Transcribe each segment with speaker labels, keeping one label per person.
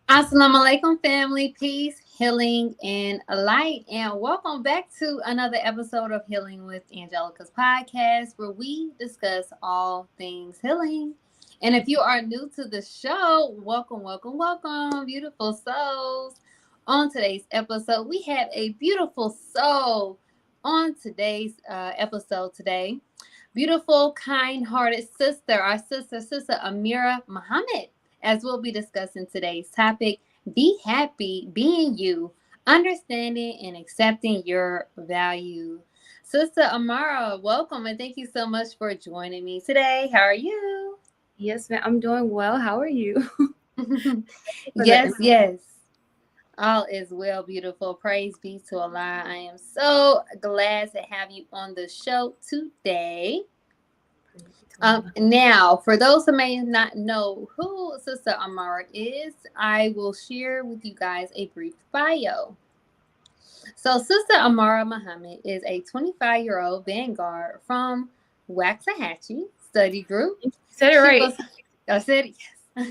Speaker 1: Assalamu alaikum, family, peace, healing, and light. And welcome back to another episode of Healing with Angelica's podcast, where we discuss all things healing. And if you are new to the show, welcome, welcome, welcome, beautiful souls. On today's episode, we have a beautiful soul on today's episode today. Beautiful, kind-hearted sister, our sister Ameerah Muhammad, as we'll be discussing today's topic. Be happy being you, understanding and accepting your value. Sister Ameerah, welcome and thank you so much for joining me today. How are you?
Speaker 2: Yes, ma'am. I'm doing well. How are you? For the
Speaker 1: Yes, yes. All is well, beautiful. Praise be to Allah. I am so glad to have you on the show today. Now, for those who may not know who Sister Ameerah is, I will share with you guys a brief bio. So, Sister Ameerah Muhammad is a 25-year-old Vanguard from Waxahachie Study Group.
Speaker 2: You said it
Speaker 1: She
Speaker 2: right.
Speaker 1: was, I said yes.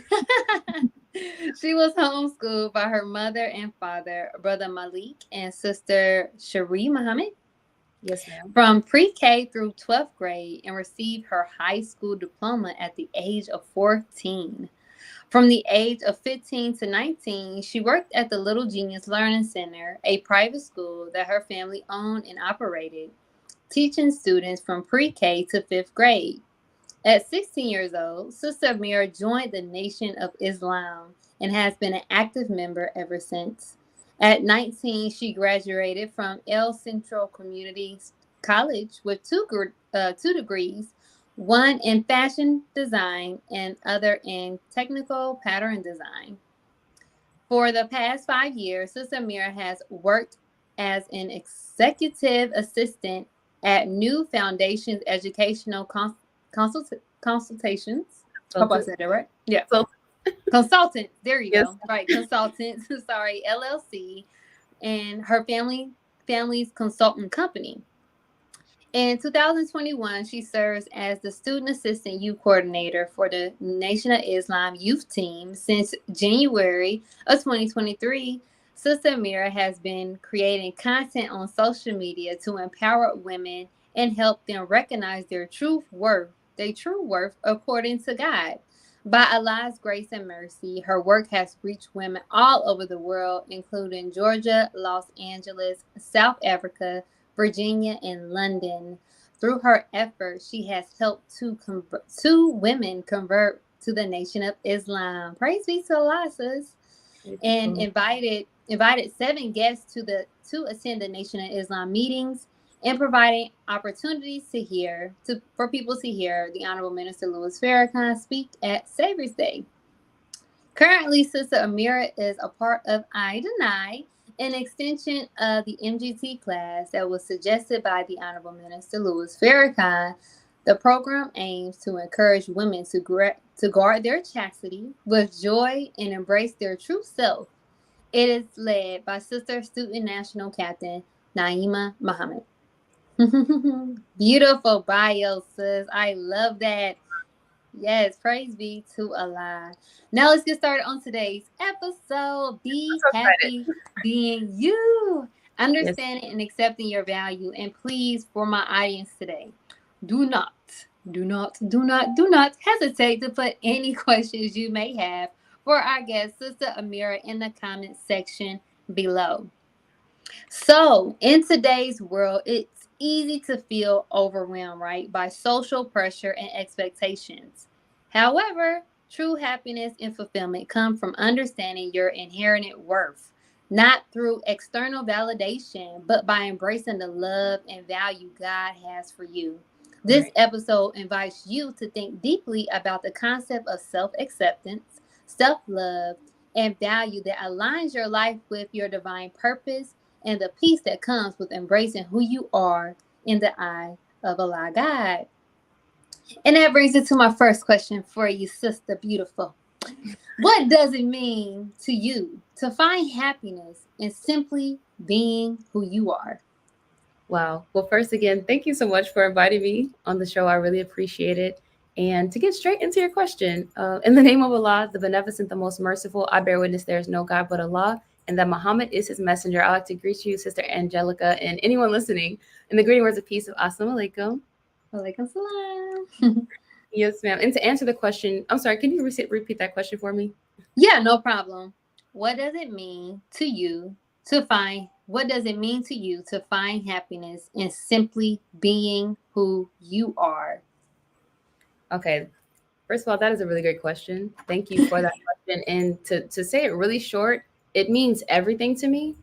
Speaker 1: She was homeschooled by her mother and father, brother Malik, and sister Shree Muhammad
Speaker 2: Yes, ma'am.
Speaker 1: from pre-K through 12th grade and received her high school diploma at the age of 14. From the age of 15 to 19, she worked at the Little Genius Learning Center, a private school that her family owned and operated, teaching students from pre-K to 5th grade. At 16 years old, Sister Ameerah joined the Nation of Islam and has been an active member ever since. At 19, she graduated from Centro Community College with two degrees, one in fashion design and other in technical pattern design. For the past 5 years, Sister Ameerah has worked as an executive assistant at New Foundations Educational Consultations. Hope I
Speaker 2: Consultant.
Speaker 1: said that right. Yeah.
Speaker 2: So,
Speaker 1: Consultant. There you
Speaker 2: yes.
Speaker 1: go. Right. Consultant. Sorry. LLC. And her family's consultant company. In 2021, she serves as the Student Assistant Youth Coordinator for the Nation of Islam Youth Team. Since January of 2023, Sister Ameerah has been creating content on social media to empower women and help them recognize their true worth according to God. By Allah's grace and mercy, her work has reached women all over the world, including Georgia, Los Angeles, South Africa, Virginia, and London. Through her efforts, she has helped two women convert to the Nation of Islam. Praise be to Allah, sis. And invited seven guests to attend the Nation of Islam meetings and providing opportunities for people to hear the Honorable Minister Louis Farrakhan speak at Savior's Day. Currently, Sister Ameerah is a part of I Deny, an extension of the MGT class that was suggested by the Honorable Minister Louis Farrakhan. The program aims to encourage women to guard their chastity with joy and embrace their true self. It is led by Sister Student National Captain Naima Muhammad. Beautiful bio, sis. I love that. Yes, praise be to Allah. Now let's get started on today's episode.
Speaker 2: I'm
Speaker 1: Be
Speaker 2: so excited.
Speaker 1: happy being you,
Speaker 2: Yes.
Speaker 1: understanding and accepting your value. And please, for my audience today, do not, do not hesitate to put any questions you may have for our guest, Sister Ameerah, in the comment section below. So, in today's world, it's easy to feel overwhelmed, right, by social pressure and expectations. However, true happiness and fulfillment come from understanding your inherent worth, not through external validation, but by embracing the love and value God has for you. This
Speaker 2: Right.
Speaker 1: episode invites you to think deeply about the concept of self acceptance, self love, and value that aligns your life with your divine purpose and the peace that comes with embracing who you are in the eye of Allah God. And that brings it to my first question for you, Sister Beautiful. What does it mean to you to find happiness in simply being who you are?
Speaker 2: Wow. Well, first, again, thank you so much for inviting me on the show. I really appreciate it. And to get straight into your question, in the name of Allah, the beneficent, the most merciful, I bear witness there is no God but Allah, and that Muhammad is his messenger. I'd like to greet you, Sister Angelica, and anyone listening in the greeting words of peace of Assalamu alaikum.
Speaker 1: Walaikum salam.
Speaker 2: Yes, ma'am. And to answer the question, I'm sorry, can you repeat that question for me?
Speaker 1: Yeah, no problem. What does it mean to you to find what does it mean to you to find happiness in simply being who you are?
Speaker 2: Okay. First of all, that is a really great question. Thank you for that question. And to say it really short, it means everything to me.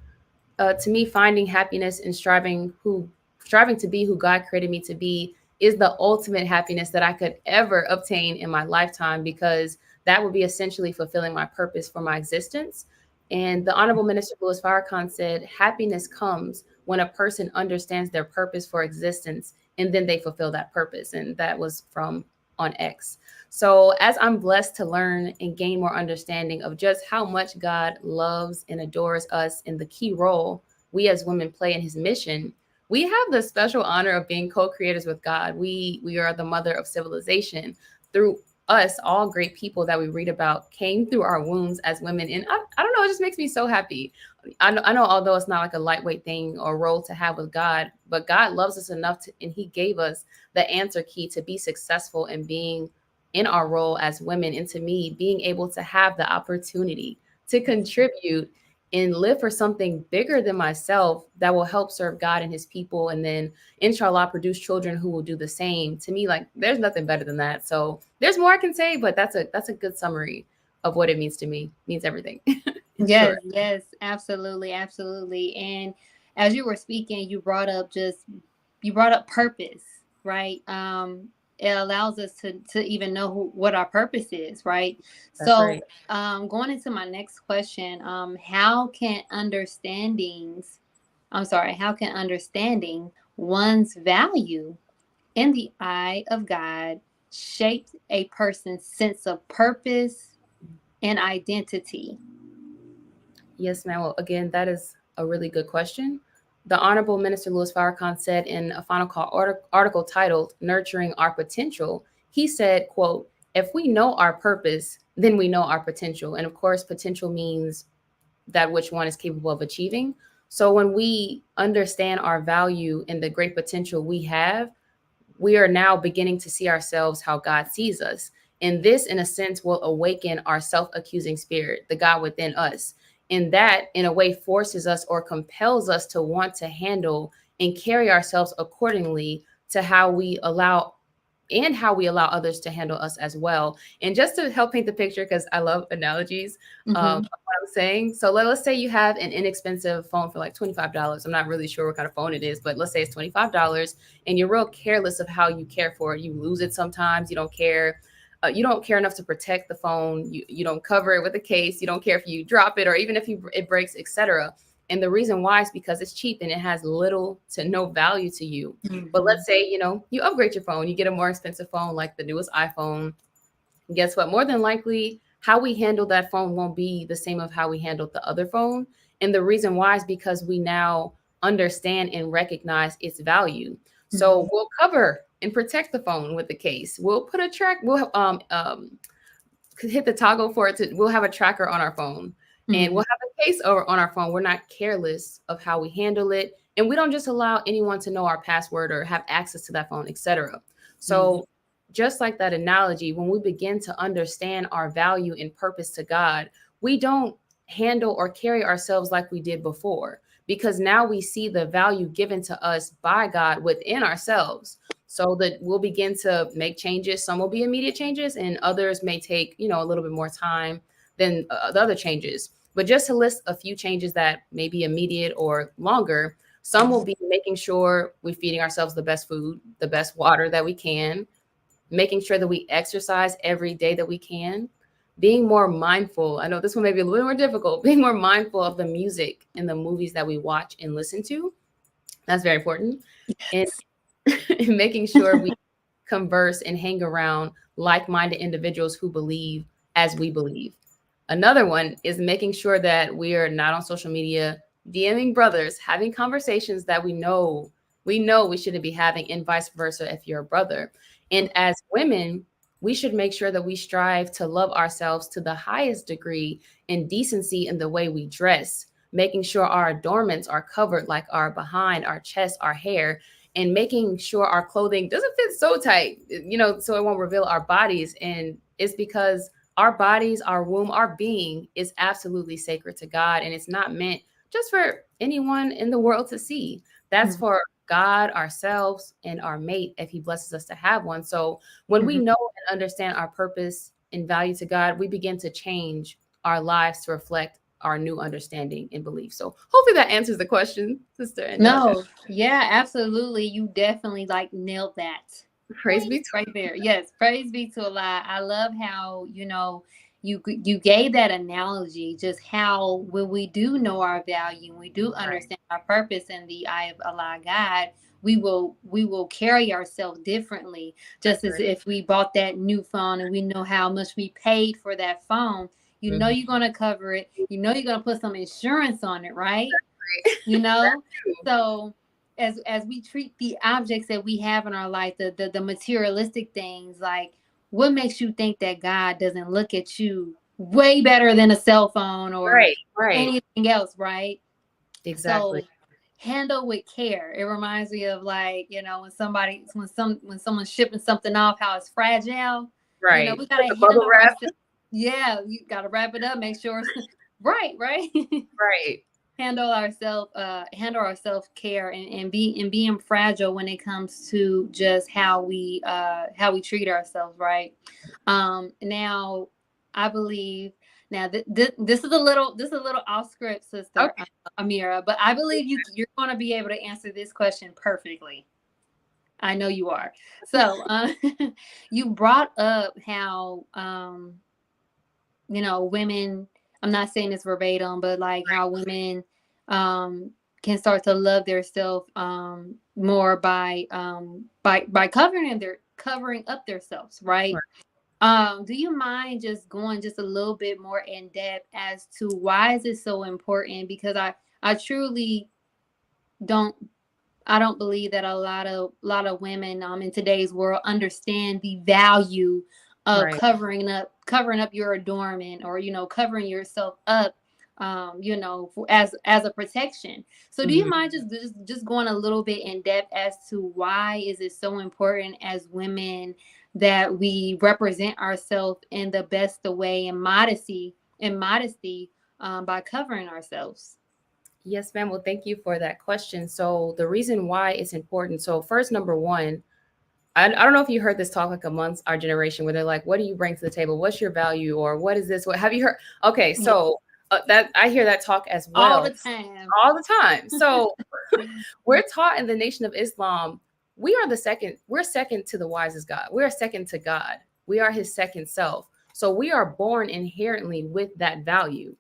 Speaker 2: To me, finding happiness and striving to be who God created me to be is the ultimate happiness that I could ever obtain in my lifetime, because that would be essentially fulfilling my purpose for my existence. And the Honorable Minister Louis Farrakhan said, happiness comes when a person understands their purpose for existence and then they fulfill that purpose. And that was from on X. So, as I'm blessed to learn and gain more understanding of just how much God loves and adores us and the key role we as women play in his mission, we have the special honor of being co-creators with God. We are the mother of civilization. Through us, all great people that we read about came through our wombs as women. And I don't know, it just makes me so happy. I know, although it's not like a lightweight thing or role to have with God, but God loves us enough and he gave us the answer key to be successful in being in our role as women. And to me, being able to have the opportunity to contribute and live for something bigger than myself that will help serve God and his people. And then inshallah produce children who will do the same. To me, like there's nothing better than that. So there's more I can say, but that's a good summary of what it means to me. It means everything.
Speaker 1: Yes,
Speaker 2: Sure.
Speaker 1: yes, absolutely, absolutely. And as you were speaking, you brought up purpose, right? It allows us to even know what our purpose is, right?
Speaker 2: That's
Speaker 1: So,
Speaker 2: right.
Speaker 1: going into my next question, how can how can understanding one's value in the eye of God shape a person's sense of purpose and identity?
Speaker 2: Yes, ma'am. Well, again, that is a really good question. The Honorable Minister Louis Farrakhan said in a Final Call article titled Nurturing Our Potential, he said, quote, if we know our purpose, then we know our potential. And of course, potential means that which one is capable of achieving. So when we understand our value and the great potential we have, we are now beginning to see ourselves how God sees us. And this, in a sense, will awaken our self accusing spirit, the God within us. And that, in a way, forces us or compels us to want to handle and carry ourselves accordingly to how we allow others to handle us as well. And just to help paint the picture, because I love analogies of
Speaker 1: Mm-hmm.
Speaker 2: what I'm saying. So let's say you have an inexpensive phone for like $25. I'm not really sure what kind of phone it is, but let's say it's $25 and you're real careless of how you care for it. You lose it sometimes, you don't care. You don't care enough to protect the phone. You don't cover it with a case. You don't care if you drop it or even if it breaks, etc. And the reason why is because it's cheap and it has little to no value to you. But
Speaker 1: Mm-hmm.
Speaker 2: let's say, you upgrade your phone, you get a more expensive phone like the newest iPhone. Guess what? More than likely, how we handle that phone won't be the same of how we handled the other phone. And the reason why is because we now understand and recognize its value.
Speaker 1: Mm-hmm.
Speaker 2: So we'll cover and protect the phone with the case. We'll put a track, we'll hit the toggle for it to, we'll have a tracker on our phone and
Speaker 1: Mm-hmm.
Speaker 2: we'll have a case over on our phone. We're not careless of how we handle it. And we don't just allow anyone to know our password or have access to that phone, etc. So just like that analogy, when we begin to understand our value and purpose to God, we don't handle or carry ourselves like we did before, because now we see the value given to us by God within ourselves. So that we'll begin to make changes. Some will be immediate changes and others may take, a little bit more time than the other changes. But just to list a few changes that may be immediate or longer, some will be making sure we're feeding ourselves the best food, the best water that we can, making sure that we exercise every day that we can, being more mindful. I know this one may be a little more difficult, being more mindful of the music and the movies that we watch and listen to. That's very important. And, and making sure we converse and hang around like minded individuals who believe as we believe. Another one is making sure that we are not on social media DMing brothers, having conversations that we know we shouldn't be having, and vice versa if you're a brother. And as women, we should make sure that we strive to love ourselves to the highest degree in decency in the way we dress, making sure our adornments are covered, like our behind, our chest, our hair, and making sure our clothing doesn't fit so tight, so it won't reveal our bodies. And it's because our bodies, our womb, our being is absolutely sacred to God. And it's not meant just for anyone in the world to see. That's
Speaker 1: Mhm.
Speaker 2: for God, ourselves, and our mate if he blesses us to have one. So when we
Speaker 1: Mhm.
Speaker 2: know and understand our purpose and value to God, we begin to change our lives to reflect our new understanding and belief. So hopefully that answers the question, Sister Angelica.
Speaker 1: No, yeah, absolutely. You definitely like nailed that
Speaker 2: Praise be
Speaker 1: point
Speaker 2: to
Speaker 1: right there. Yes, praise be to Allah. I love how you gave that analogy, just how when we do know our value, we do
Speaker 2: right.
Speaker 1: understand our purpose in the eye of Allah God, we will carry ourselves differently. Just
Speaker 2: That's
Speaker 1: as
Speaker 2: right.
Speaker 1: if we bought that new phone and we know how much we paid for that phone,
Speaker 2: Mhm.
Speaker 1: you're gonna cover it. You're gonna put some insurance on it, right?
Speaker 2: Right.
Speaker 1: you
Speaker 2: That's
Speaker 1: know
Speaker 2: true.
Speaker 1: so as we treat the objects that we have in our life, the materialistic things, like, what makes you think that God doesn't look at you way better than a cell phone or
Speaker 2: Right. Right.
Speaker 1: anything else, right?
Speaker 2: Exactly.
Speaker 1: So handle with care. It reminds me of, like, when someone's shipping something off, how it's fragile.
Speaker 2: Right.
Speaker 1: We
Speaker 2: Put
Speaker 1: gotta
Speaker 2: the bubble
Speaker 1: handle
Speaker 2: wrap.
Speaker 1: ourselves. Yeah, you gotta wrap it up, make sure right.
Speaker 2: Right.
Speaker 1: Handle our self-care, and being fragile when it comes to just how we treat ourselves, right? Now I believe, now this is a little off script, sister,
Speaker 2: Okay.
Speaker 1: Ameerah, but I believe you're going to be able to answer this question perfectly. I know you are. So you brought up how women, I'm not saying this verbatim, but like how women um can start to love their self more by covering up themselves, right?
Speaker 2: Right.
Speaker 1: Do you mind just going just a little bit more in depth as to why is it so important? Because I truly don't I don't believe that a lot of women in today's world understand the value of
Speaker 2: Right.
Speaker 1: covering up your adornment, or covering yourself up, as a protection. So do you
Speaker 2: Mhm.
Speaker 1: mind just going a little bit in depth as to why is it so important as women that we represent ourselves in the best way, and modesty, by covering ourselves?
Speaker 2: Yes, ma'am. Well, thank you for that question. So the reason why it's important. So first, number one, I don't know if you heard this talk like amongst our generation where they're like, what do you bring to the table? What's your value? Or what is this? What have you heard? Okay.
Speaker 1: Yeah,
Speaker 2: So that I hear that talk as
Speaker 1: all
Speaker 2: well
Speaker 1: the time.
Speaker 2: all the time. So we're taught in the Nation of Islam, we're second to the wisest God. We're second to God. We are his second self. So we are born inherently with that value,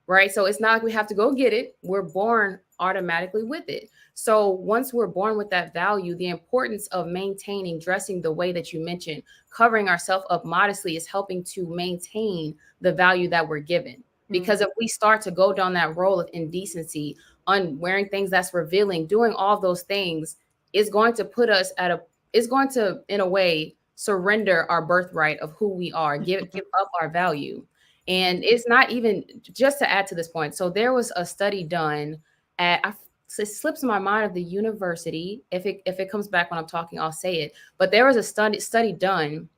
Speaker 2: right? So it's not like we have to go get it. We're born automatically with it. So once we're born with that value, the importance of maintaining dressing the way that you mentioned, covering ourselves up modestly, is helping to maintain the value that we're given. Because
Speaker 1: Mhm.
Speaker 2: if we start to go down that role of indecency, on wearing things that's revealing, doing all those things, is going to put us at a is going to, in a way, surrender our birthright of who we are, give up our value. And it's not even, just to add to this point. So there was a study done it slips my mind of the university. If it comes back when I'm talking, I'll say it. But there was a study done.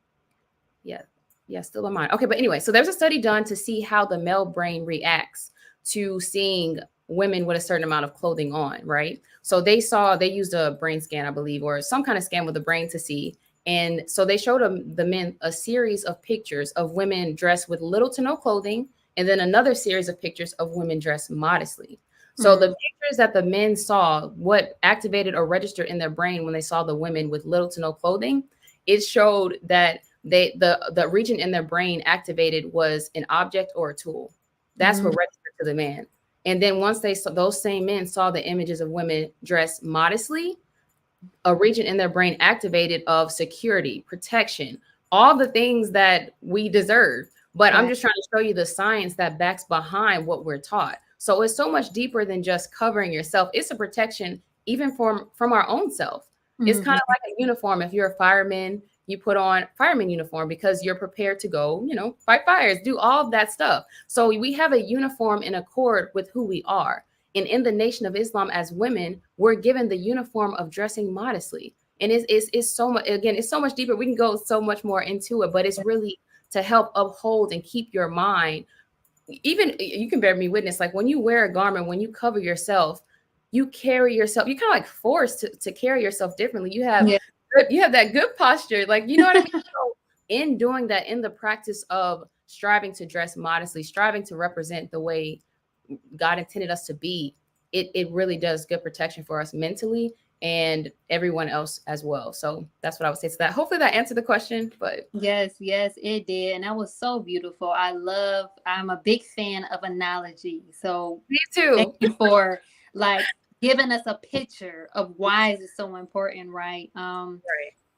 Speaker 2: Yeah, yeah, still in mind. Okay, but anyway, so there's a study done to see how the male brain reacts to seeing women with a certain amount of clothing on, right? So they used a brain scan, I believe, or some kind of scan with the brain to see. And so they showed the men a series of pictures of women dressed with little to no clothing, and then another series of pictures of women dressed modestly. So the
Speaker 1: Mm,
Speaker 2: pictures that the men saw, what activated or registered in their brain when they saw the women with little to no clothing, it showed that the region in their brain activated was an object or a tool. That's
Speaker 1: mm,
Speaker 2: what registered to the man. And then once they saw, those same men saw the images of women dressed modestly, a region in their brain activated of security, protection, all the things that we deserve. But I'm
Speaker 1: right.
Speaker 2: just trying to show you the science that backs behind what we're taught. So it's so much deeper than just covering yourself. It's a protection even from our own self. It's kind
Speaker 1: Hmm.
Speaker 2: of like a uniform. If you're a fireman, you put on fireman uniform because you're prepared to go, fight fires, do all of that stuff. So we have a uniform in accord with who we are. And in the Nation of Islam, as women, we're given the uniform of dressing modestly. And it's so much, again, it's so much deeper. We can go so much more into it, but it's really to help uphold and keep your mind. Even you can bear me witness, like when you wear a garment, when you cover yourself, you carry yourself, you kind of like forced to carry yourself differently.
Speaker 1: Yeah.
Speaker 2: You have that good posture, like, you know what I mean? So in doing that, in the practice of striving to dress modestly, striving to represent the way God intended us to be, it really does good protection for us mentally and everyone else as well. So that's what I would say to that. Hopefully that answered the question, but
Speaker 1: Yes, it did. And that was so beautiful. I'm a big fan of analogy. So
Speaker 2: me
Speaker 1: thank
Speaker 2: too.
Speaker 1: you for like giving us a picture of why is it so important, right?
Speaker 2: Right.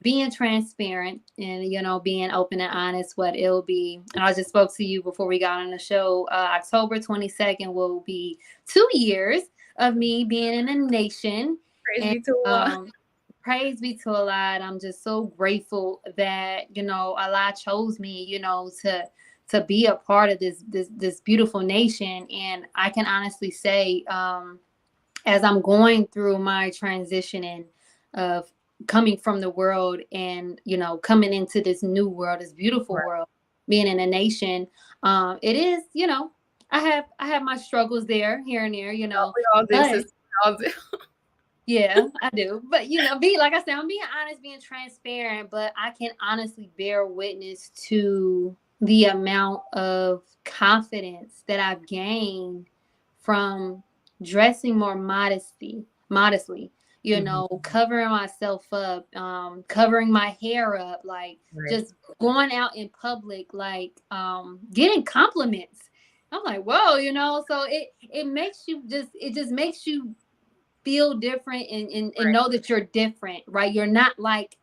Speaker 1: Being transparent and, being open and honest, what it'll be. And I just spoke to you before we got on the show. October 22nd will be 2 years of me being in a nation.
Speaker 2: Praise
Speaker 1: And
Speaker 2: be to Allah.
Speaker 1: praise be to Allah. I'm just so grateful that, Allah chose me, to be a part of this beautiful nation. And I can honestly say, as I'm going through my transitioning of coming from the world and, coming into this new world, this beautiful
Speaker 2: Right.
Speaker 1: world, being in a nation, it is, I have my struggles there, here and there,
Speaker 2: We all do,
Speaker 1: but
Speaker 2: sister. We all do.
Speaker 1: yeah, I do. But be like I said, I'm being honest, being transparent, but I can honestly bear witness to the amount of confidence that I've gained from dressing more modestly, covering myself up, covering my hair up, like
Speaker 2: Right.
Speaker 1: just going out in public, like getting compliments. I'm like, whoa, so it just makes you feel different and
Speaker 2: Right.
Speaker 1: know that you're different, right? You're not like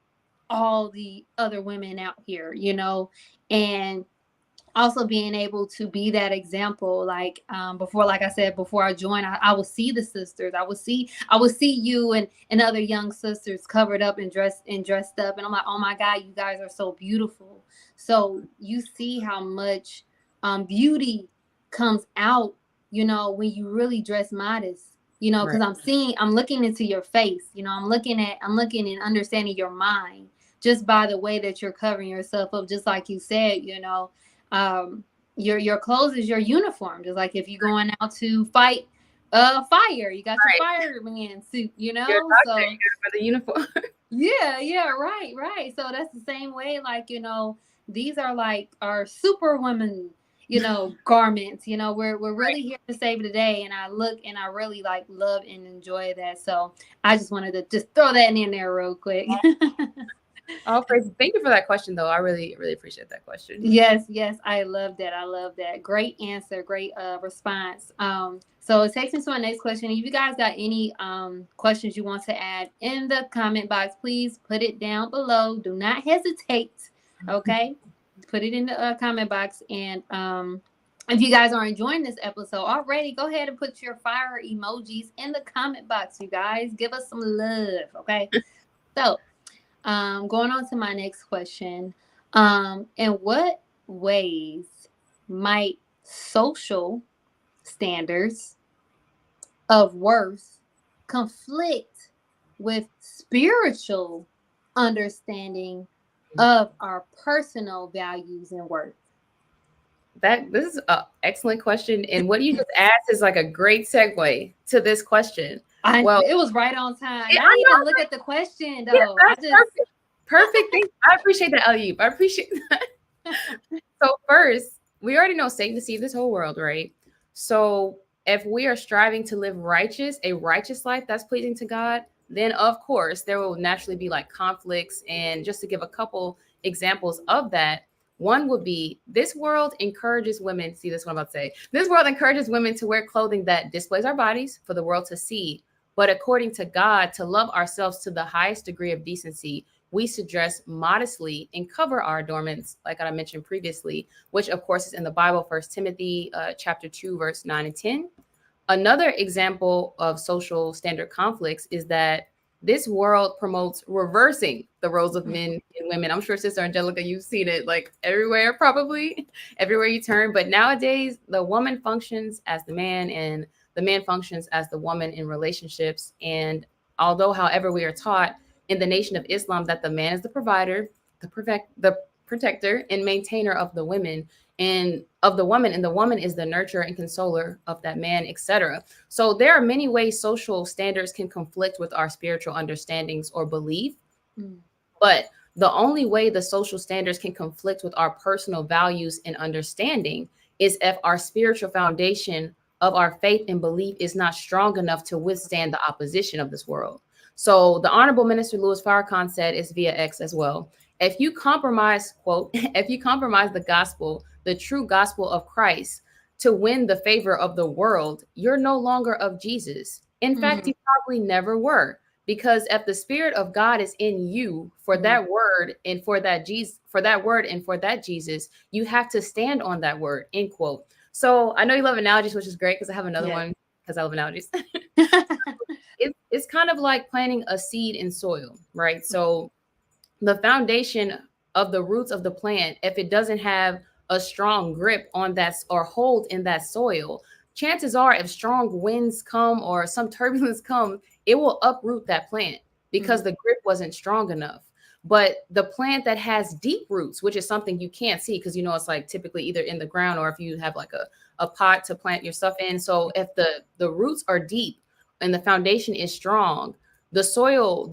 Speaker 1: all the other women out here, and also being able to be that example, like before, like I said, before I joined, I would see the sisters, I would see you and other young sisters covered up and dressed up, and I'm like, oh my God, you guys are so beautiful. So you see how much beauty comes out, when you really dress modest, because
Speaker 2: Right.
Speaker 1: I'm looking into your face, I'm looking and understanding your mind just by the way that you're covering yourself up, just like you said, um, your clothes is your uniform. Just like if you're going out to fight fire, you got your
Speaker 2: Right.
Speaker 1: fireman suit,
Speaker 2: You're a doctor,
Speaker 1: So
Speaker 2: you gotta wear the uniform.
Speaker 1: yeah, right. So that's the same way, like, these are like our superwoman, garments. We're
Speaker 2: Right.
Speaker 1: really here to save the day, and I look and I really like love and enjoy that. So I just wanted to just throw that in there real quick.
Speaker 2: All praise. Thank you for that question, though. I really, really appreciate that question.
Speaker 1: Yes, I love that. I love that. Great answer, great response. So it takes me to my next question. If you guys got any questions you want to add in the comment box, please put it down below. Do not hesitate. Okay, put it in the comment box. And if you guys are enjoying this episode already, go ahead and put your fire emojis in the comment box. You guys, give us some love. Okay, so. Going on to my next question. In what ways might social standards of worth conflict with spiritual understanding of our personal values and worth?
Speaker 2: This is an excellent question, and what you just asked is like a great segue to this question. Well,
Speaker 1: It was right on time.
Speaker 2: yeah,
Speaker 1: I
Speaker 2: I
Speaker 1: didn't
Speaker 2: know.
Speaker 1: even look at the question
Speaker 2: Yeah,
Speaker 1: though. I
Speaker 2: that's
Speaker 1: just
Speaker 2: perfect. Perfect. I appreciate that, Aliyub. I appreciate that. So first, we already know Satan deceived this whole world, right? So if we are striving to live a righteous life that's pleasing to God, then of course there will naturally be like conflicts. And just to give a couple examples of that, one would be this world encourages women. See, this is what I'm about to say. This world encourages women to wear clothing that displays our bodies for the world to see. But according to God, to love ourselves to the highest degree of decency, we should dress modestly and cover our adornments, like I mentioned previously, which of course is in the Bible, 1 Timothy chapter 2, verse 9 and 10. Another example of social standard conflicts is that this world promotes reversing the roles of men and women. I'm sure Sister Angelica, you've seen it like everywhere, probably everywhere you turn. But nowadays, the woman functions as the man and the man functions as the woman in relationships. And although, however, we are taught in the Nation of Islam that the man is the provider, the protector and maintainer of the women and of the woman, and the woman is the nurturer and consoler of that man, etc. So there are many ways social standards can conflict with our spiritual understandings or belief.
Speaker 1: Mm.
Speaker 2: But the only way the social standards can conflict with our personal values and understanding is if our spiritual foundation of our faith and belief is not strong enough to withstand the opposition of this world. So the Honorable Minister Louis Farrakhan said, is via X as well, if you compromise, quote, if you compromise the gospel, the true gospel of Christ, to win the favor of the world, you're no longer of Jesus. In fact, you probably never were. Because if the spirit of God is in you for that word and for that Jesus, for that word and for that Jesus, you have to stand on that word, end quote. So I know you love analogies, which is great because I have another one because I love analogies. It's kind of like planting a seed in soil, right? So the foundation of the roots of the plant, if it doesn't have a strong grip on that or hold in that soil, chances are if strong winds come or some turbulence comes, it will uproot that plant because the grip wasn't strong enough. But the plant that has deep roots, which is something you can't see because, you know, it's like typically either in the ground or if you have like a pot to plant your stuff in. So if the roots are deep and the foundation is strong, the soil,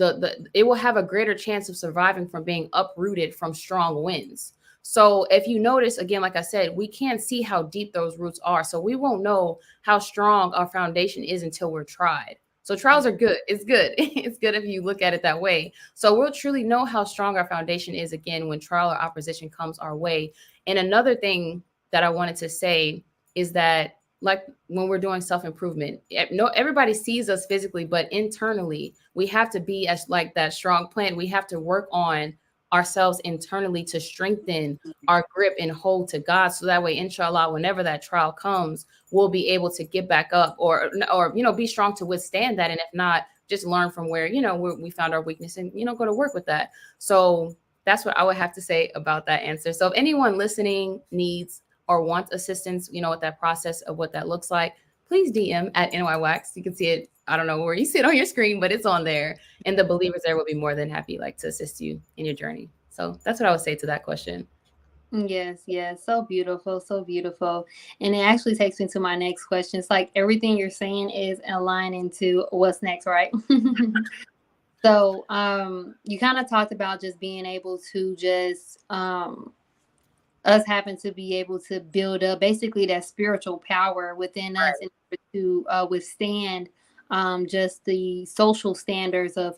Speaker 2: it will have a greater chance of surviving from being uprooted from strong winds. So if you notice, again, like I said, we can't see how deep those roots are. So we won't know how strong our foundation is until we're tried. So trials are good. It's good. It's good if you look at it that way. So we'll truly know how strong our foundation is again when trial or opposition comes our way. And another thing that I wanted to say is that, like when we're doing self-improvement, no, everybody sees us physically, but internally we have to be as like that strong plant. We have to work on ourselves internally to strengthen our grip and hold to God. So that way, inshallah, whenever that trial comes, we'll be able to get back up or, you know, be strong to withstand that. And if not, just learn from where, you know, we found our weakness and, you know, go to work with that. So that's what I would have to say about that answer. So if anyone listening needs or wants assistance, you know, with that process of what that looks like, please DM at NYWax. You can see it. I don't know where you see it on your screen, but it's on there. And the believers there will be more than happy, like, to assist you in your journey. So that's what I would say to that question.
Speaker 1: Yes, yes. So beautiful, so beautiful. And it actually takes me to my next question. It's like everything you're saying is aligning to what's next, right? So you kind of talked about just being able to just us having to be able to build up basically that spiritual power within us in order to withstand just the social standards of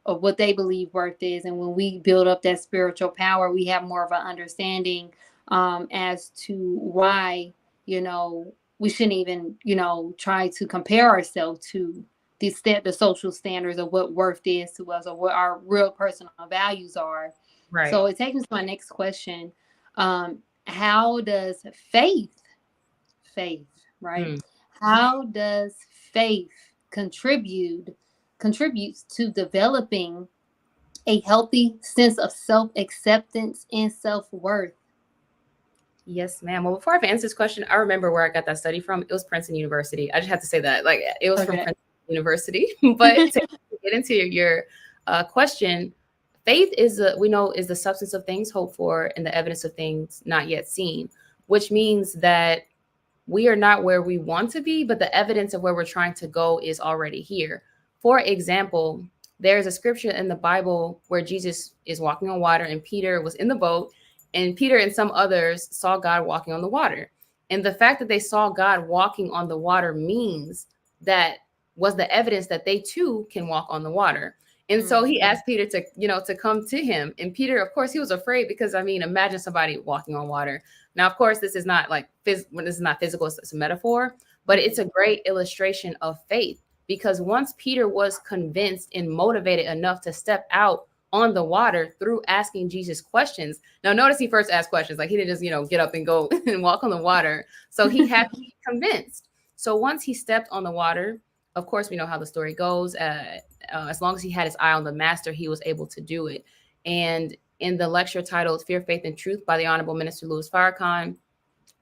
Speaker 1: what they believe worth is. And when we build up that spiritual power, we have more of an understanding as to why, you know, we shouldn't even, you know, try to compare ourselves to the social standards of what worth is to us or what our real personal values are.
Speaker 2: Right.
Speaker 1: So it takes me to my next question. How does faith, right? How does faith contributes to developing a healthy sense of self-acceptance and self-worth?
Speaker 2: Yes, ma'am. Well, before I answer this question, I remember where I got that study from. It was Princeton University. I just have to say that, like, it was from Princeton University. But to get into your question, faith we know is the substance of things hoped for and the evidence of things not yet seen, which means that we are not where we want to be, but the evidence of where we're trying to go is already here. For example, there's a scripture in the Bible where Jesus is walking on water and Peter was in the boat, and Peter and some others saw God walking on the water. And the fact that they saw God walking on the water means that was the evidence that they too can walk on the water. And so he asked Peter to, you know, to come to him. And Peter, of course, he was afraid because, I mean, imagine somebody walking on water. Now, of course, this is not like this is not physical, it's a metaphor, but it's a great illustration of faith, because once Peter was convinced and motivated enough to step out on the water through asking Jesus questions. Now, notice he first asked questions, like he didn't just, you know, get up and go and walk on the water. So he had to be convinced. So once he stepped on the water, of course, we know how the story goes. As long as he had his eye on the master, he was able to do it. And in the lecture titled Fear, Faith, and Truth by the Honorable Minister Louis Farrakhan,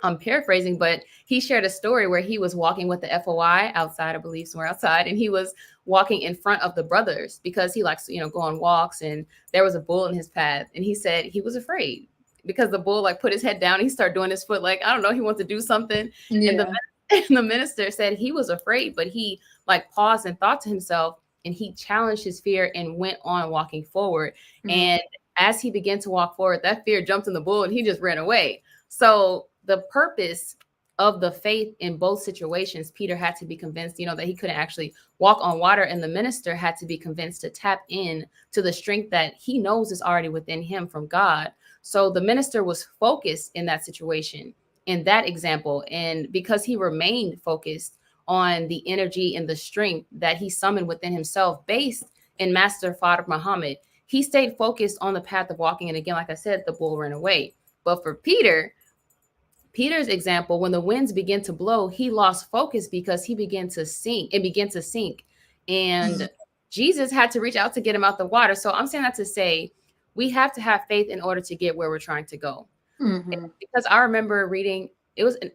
Speaker 2: I'm paraphrasing, but he shared a story where he was walking with the FOI outside, I believe somewhere outside, and he was walking in front of the brothers because he likes to, go on walks, and there was a bull in his path. And he said he was afraid because the bull like put his head down. And he started doing his foot like, I don't know, he wants to do something. And
Speaker 1: Yeah.
Speaker 2: and the minister said he was afraid, but he like paused and thought to himself, and he challenged his fear and went on walking forward. And as he began to walk forward, that fear jumped in the bull and he just ran away. So the purpose of the faith in both situations, Peter had to be convinced, that he couldn't actually walk on water, and the minister had to be convinced to tap in to the strength that he knows is already within him from God. So the minister was focused in that situation, in that example. And because he remained focused on the energy and the strength that he summoned within himself based in Master Father Muhammad, he stayed focused on the path of walking. And again, like I said, the bull ran away. But for Peter's example, when the winds began to blow, he lost focus because he began to sink. It began to sink. And Jesus had to reach out to get him out the water. So I'm saying that to say, we have to have faith in order to get where we're trying to go. Because I remember reading,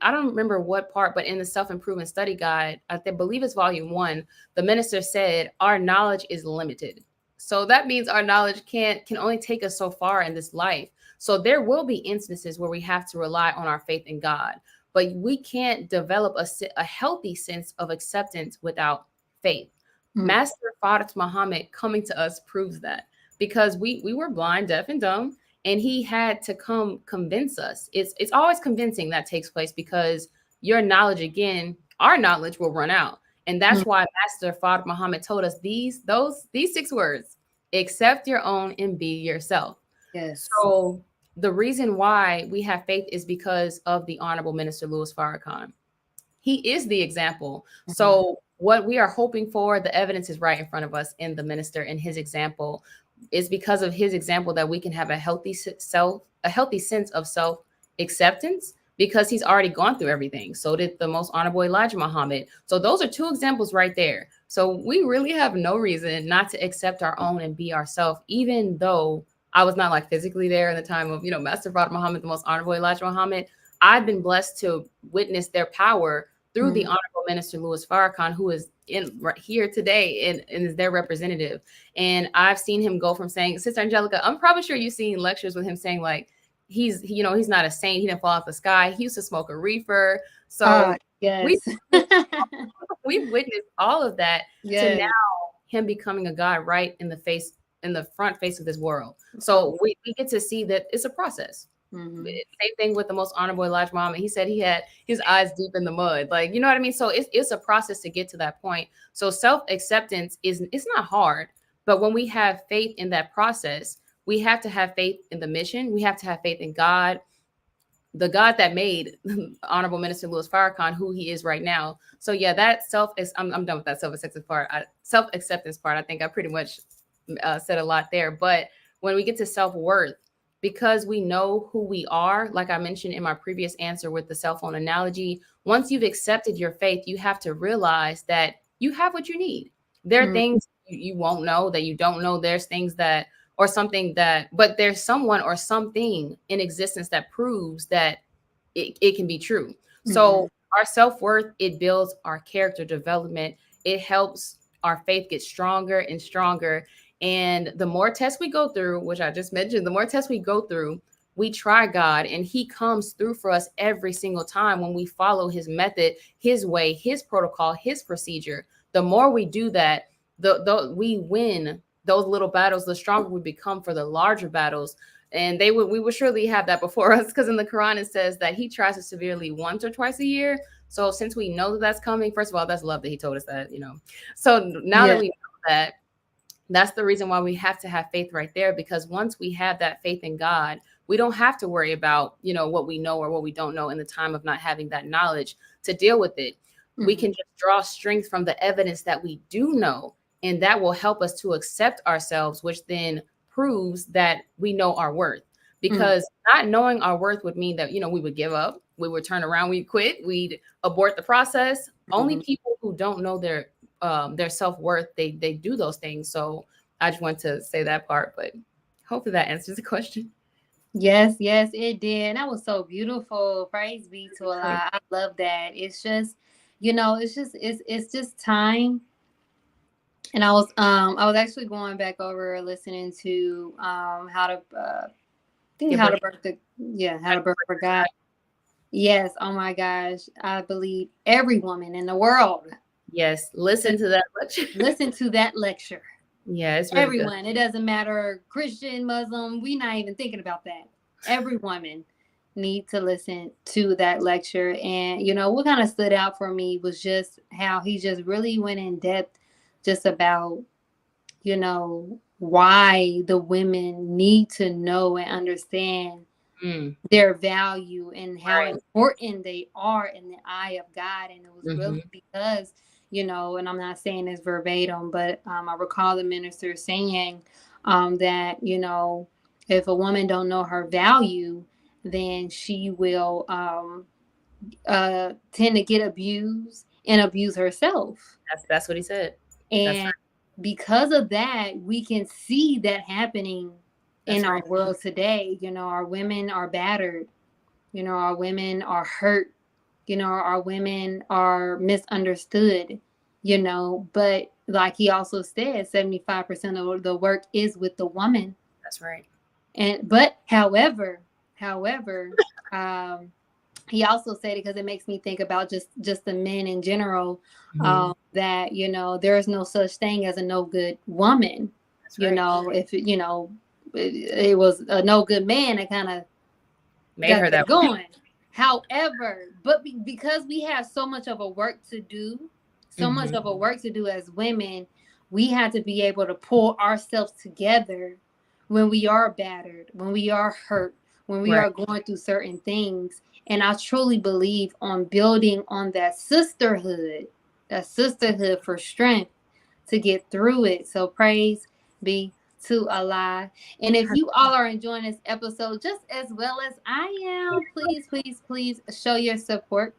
Speaker 2: I don't remember what part, but in the self-improvement study guide, I believe it's volume 1, the minister said, our knowledge is limited. So that means our knowledge can only take us so far in this life. So there will be instances where we have to rely on our faith in God, but we can't develop a healthy sense of acceptance without faith. Master Father Muhammad coming to us proves that, because we were blind, deaf, and dumb, and he had to come convince us. It's always convincing that takes place, because your knowledge, again, our knowledge will run out. And that's why Master Father Muhammad told us these 6 words: accept your own and be yourself.
Speaker 1: Yes.
Speaker 2: So the reason why we have faith is because of the Honorable Minister Louis Farrakhan. He is the example. So what we are hoping for, the evidence is right in front of us in the minister and his example. Is because of his example that we can have a healthy sense of self-acceptance, because he's already gone through everything. So did the most honorable Elijah Muhammad. So those are 2 examples right there. So we really have no reason not to accept our own and be ourselves, even though I was not like physically there in the time of, Master Father Muhammad, the most honorable Elijah Muhammad. I've been blessed to witness their power through the Honorable Minister Louis Farrakhan, who is right here today and is their representative. And I've seen him go from saying, Sister Angelica, I'm probably sure you've seen lectures with him saying like, he's not a saint. He didn't fall out the sky. He used to smoke a reefer. So
Speaker 1: yes.
Speaker 2: we've witnessed all of that to now him becoming a God right in the front face of this world. So we get to see that it's a process. Same thing with the most honorable Elijah Muhammad. He said he had his eyes deep in the mud. Like, you know what I mean? So it's a process to get to that point. So self-acceptance it's not hard, but when we have faith in that process, we have to have faith in the mission. We have to have faith in God, the God that made Honorable Minister Louis Farrakhan who he is right now. So yeah, that I'm done with that self-acceptance part. I think I pretty much said a lot there. But when we get to self-worth, because we know who we are, like I mentioned in my previous answer with the cell phone analogy, once you've accepted your faith, you have to realize that you have what you need. There are things you won't know that you don't know. There's things that, or something that, but there's someone or something in existence that proves that it can be true. So our self-worth, it builds our character development. It helps our faith get stronger and stronger. And the more tests we go through, which I just mentioned, the more tests we go through, we try God, and he comes through for us every single time when we follow his method, his way, his protocol, his procedure. The more we do that, we win those little battles, the stronger we become for the larger battles. And we would surely have that before us, because in the Quran, it says that he tries us severely once or twice a year. So since we know that that's coming, first of all, that's love that he told us that, So now that we know that, that's the reason why we have to have faith right there, because once we have that faith in God, we don't have to worry about, what we know or what we don't know in the time of not having that knowledge to deal with it. We can just draw strength from the evidence that we do know, and that will help us to accept ourselves, which then proves that we know our worth. Because not knowing our worth would mean that, we would give up, we would turn around, we'd quit, we'd abort the process. Only people who don't know their self-worth, they do those things. So I just want to say that part, but hopefully that answers the question.
Speaker 1: Yes, yes, it did. That was so beautiful. Praise be to Allah. I love that. It's just, it's just time. And I was actually going back over listening to how to think
Speaker 2: Give
Speaker 1: how
Speaker 2: birth.
Speaker 1: to birth the yeah, how to birth for God. Yes, oh my gosh. I believe every woman in the world
Speaker 2: Yes, listen
Speaker 1: should
Speaker 2: to that lecture.
Speaker 1: listen to that lecture.
Speaker 2: Yeah, it's really good.
Speaker 1: Everyone. It doesn't matter Christian, Muslim, we not even thinking about that. Every woman need to listen to that lecture. And what kind of stood out for me was just how he just really went in depth just about why the women need to know and understand
Speaker 2: Mm,
Speaker 1: their value and how
Speaker 2: right.
Speaker 1: important they are in the eye of God. And it was really
Speaker 2: Hmm.
Speaker 1: because, and I'm not saying this verbatim, but I recall the minister saying that, if a woman don't know her value, then she will tend to get abused and abuse herself.
Speaker 2: That's what he said. That's
Speaker 1: And
Speaker 2: right.
Speaker 1: because of that, we can see that happening in
Speaker 2: That's
Speaker 1: our
Speaker 2: right.
Speaker 1: world today. Our women are battered. Our women are hurt. Our women are misunderstood. But like he also said, 75% of the work is with the woman.
Speaker 2: That's right.
Speaker 1: But however, um, he also said it because it makes me think about just the men in general,
Speaker 2: Hmm.
Speaker 1: that there's no such thing as a no good woman.
Speaker 2: That's right.
Speaker 1: If it was a no good man that kind of
Speaker 2: Made
Speaker 1: got
Speaker 2: her
Speaker 1: them
Speaker 2: that way.
Speaker 1: going. However, but because we have so much of a work to do, so much
Speaker 2: Hmm.
Speaker 1: of a work to do as women, we have to be able to pull ourselves together when we are battered, when we are hurt, when we
Speaker 2: Right.
Speaker 1: are going through certain things. And I truly believe on building on that sisterhood for strength to get through it. So praise be to Allah. And if you all are enjoying this episode just as well as I am, please, please, please show your support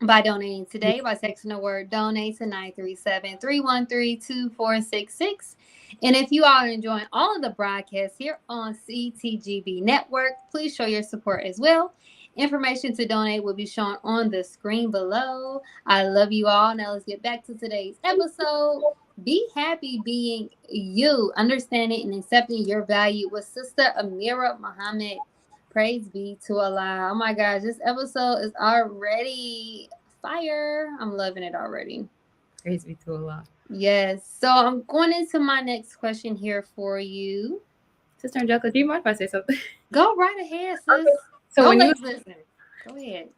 Speaker 1: by donating today by texting the word donate to 937-313-2466. And if you all are enjoying all of the broadcasts here on CTGB Network, please show your support as well. Information to donate will be shown on the screen below. I love you all. Now let's get back to today's episode. Be happy being you, understanding and accepting your value with Sister Ameerah Muhammad. Praise be to Allah. Oh my gosh, this episode is already fire. I'm loving it already.
Speaker 2: Praise be to Allah.
Speaker 1: Yes. So I'm going into my next question here for you.
Speaker 2: Sister Angelica, do you mind if I say something?
Speaker 1: Go right ahead, sis.
Speaker 2: Okay. So
Speaker 1: Go
Speaker 2: when you
Speaker 1: ladies listen. Go ahead.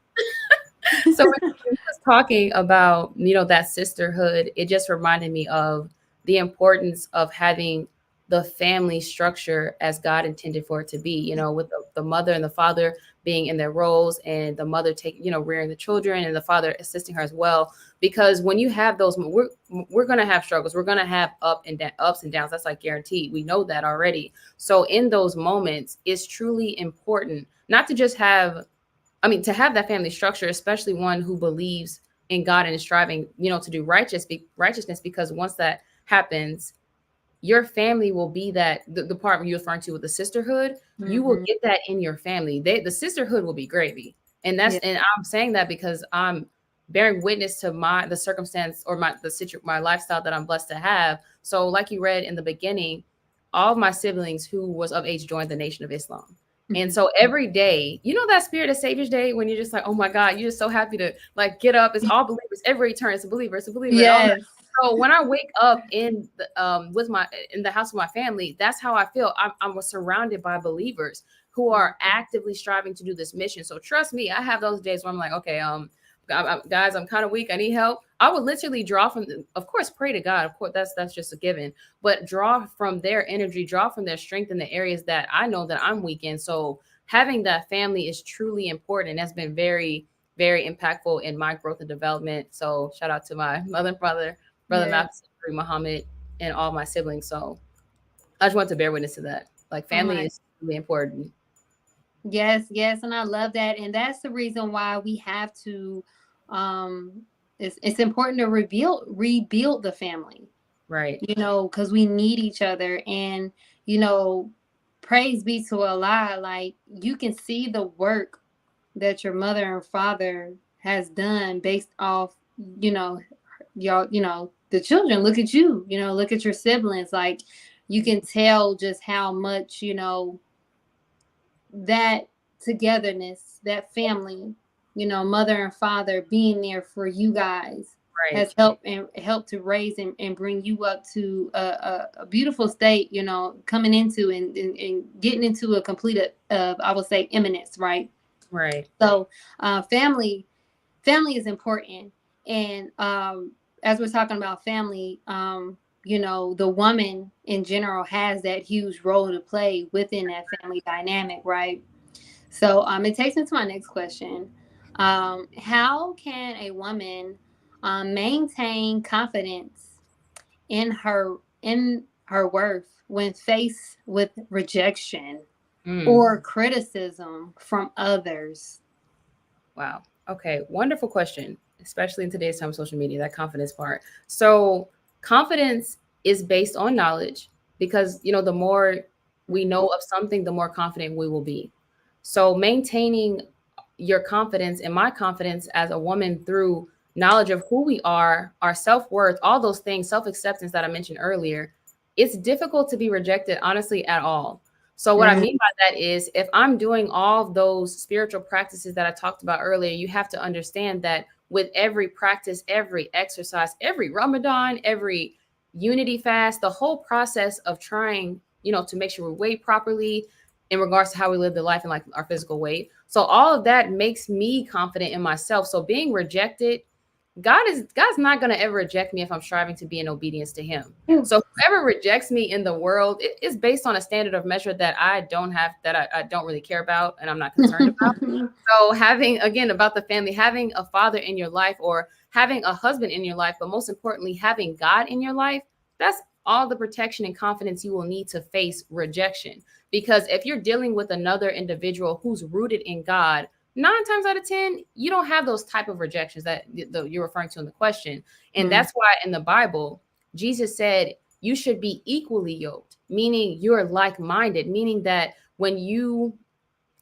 Speaker 2: so when you was talking about, that sisterhood, it just reminded me of the importance of having the family structure as God intended for it to be, with the mother and the father being in their roles, and the mother taking, rearing the children, and the father assisting her as well. Because when you have those, we're going to have struggles. We're going to have ups and downs. That's like guaranteed. We know that already. So in those moments, it's truly important not to just have, to have that family structure, especially one who believes in God and is striving, to do righteousness, because once that happens, your family will be that the part you're referring to with the sisterhood, you will
Speaker 1: Mm-hmm.
Speaker 2: get that in your family. The sisterhood will be gravy.
Speaker 1: Yeah.
Speaker 2: And I'm saying that because I'm bearing witness to the circumstance, or my lifestyle that I'm blessed to have. So like you read in the beginning, all of my siblings who was of age joined the Nation of Islam. And
Speaker 1: Mm-hmm.
Speaker 2: so every day, that spirit of Savior's Day, when you're just like, oh my God, you're just so happy to like get up. It's all believers. Every turn, it's a believer. It's a believer, and all that.
Speaker 1: Yes.
Speaker 2: So when I wake up in the house of my family, that's how I feel. I'm surrounded by believers who are actively striving to do this mission. So trust me, I have those days where I'm like, okay, guys, I'm kind of weak. I need help. I would literally draw from, of course, pray to God. Of course, that's just a given. But draw from their energy, draw from their strength in the areas that I know that I'm weak in. So having that family is truly important. That's been very, very impactful in my growth and development. So shout out to my mother and brother
Speaker 1: Yes.
Speaker 2: Malcolm, Muhammad, and all my siblings. So I just want to bear witness to that. Like
Speaker 1: Oh
Speaker 2: family
Speaker 1: my.
Speaker 2: is really important.
Speaker 1: Yes, yes, and I love that. And that's the reason why we have to um it's important to rebuild the family,
Speaker 2: Right.
Speaker 1: because we need each other. And you know praise be to Allah, like you can see the work that your mother and father has done based off, y'all, the children. Look at you, look at your siblings. Like you can tell just how much, that togetherness, that family, mother and father being there for you guys
Speaker 2: Right.
Speaker 1: has helped to raise and bring you up to a beautiful state, coming into and getting into a complete I would say eminence, right?
Speaker 2: Right.
Speaker 1: So family is important. And as we're talking about family, the woman in general has that huge role to play within that family dynamic, right? So it takes me to my next question. How can a woman maintain confidence in her worth when faced with rejection
Speaker 2: Mm.
Speaker 1: or criticism from others?
Speaker 2: Wow. Okay. Wonderful question, especially in today's time of social media, that confidence part. So, confidence is based on knowledge because, the more we know of something, the more confident we will be. So, maintaining your confidence and my confidence as a woman through knowledge of who we are, our self worth, all those things, self acceptance that I mentioned earlier, it's difficult to be rejected, honestly, at all. So, what I
Speaker 1: Mm,
Speaker 2: mean by that is if I'm doing all of those spiritual practices that I talked about earlier, you have to understand that with every practice, every exercise, every Ramadan, every unity fast, the whole process of trying, to make sure we weigh properly in regards to how we live the life and like our physical weight. So, all of that makes me confident in myself. So, being rejected, God's not going to ever reject me if I'm striving to be in obedience to him.
Speaker 1: phew.
Speaker 2: So whoever rejects me in the world, it is based on a standard of measure that I don't have, that I don't really care about and I'm not concerned about. So having, again, about the family, having a father in your life or having a husband in your life, but most importantly, having God in your life, that's all the protection and confidence you will need to face rejection. Because if you're dealing with another individual who's rooted in God, 9 times out of 10, you don't have those type of rejections that you're referring to in the question. And
Speaker 1: Mm,
Speaker 2: that's why in the Bible, Jesus said you should be equally yoked, meaning you're like-minded, meaning that when you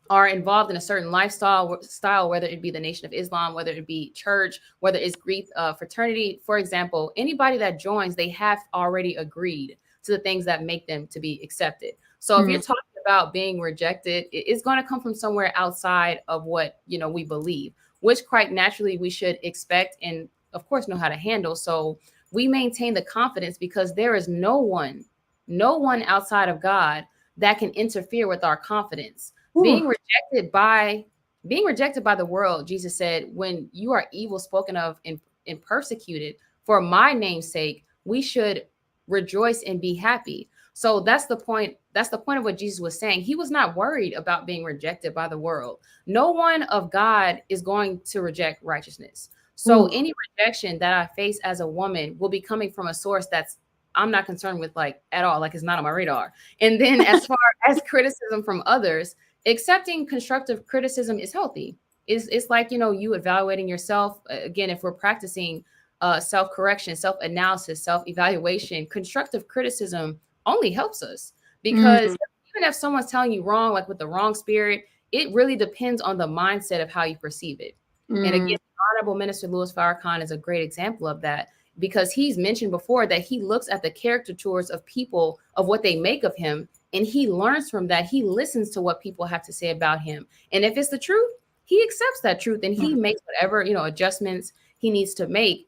Speaker 2: are involved in a certain style, whether it be the Nation of Islam, whether it be church, whether it's Greek fraternity, for example, anybody that joins, they have already agreed to the things that make them to be accepted. So if you're
Speaker 1: mm,
Speaker 2: talking about being rejected, it's going to come from somewhere outside of what we believe, which quite naturally we should expect and of course know how to handle. So we maintain the confidence because there is no one outside of God that can interfere with our confidence.
Speaker 1: whew.
Speaker 2: Being rejected by the world, Jesus said, when you are evil spoken of and persecuted for my name's sake, we should rejoice and be happy. So that's the point. That's the point of what Jesus was saying. He was not worried about being rejected by the world. No one of God is going to reject righteousness. So
Speaker 1: Ooh.
Speaker 2: any rejection that I face as a woman will be coming from a source that's I'm not concerned with, like, at all, like it's not on my radar. And then as far as criticism from others, accepting constructive criticism is healthy. It's like, you evaluating yourself. Again, if we're practicing self-correction, self-analysis, self-evaluation, constructive criticism only helps us because
Speaker 1: Mm,
Speaker 2: even if someone's telling you wrong, like with the wrong spirit, it really depends on the mindset of how you perceive it. And
Speaker 1: mm,
Speaker 2: again, Honorable Minister Louis Farrakhan is a great example of that because he's mentioned before that he looks at the caricature tours of people, of what they make of him, and he learns from that. He listens to what people have to say about him. And if it's the truth, he accepts that truth and he
Speaker 1: mm,
Speaker 2: makes whatever, adjustments he needs to make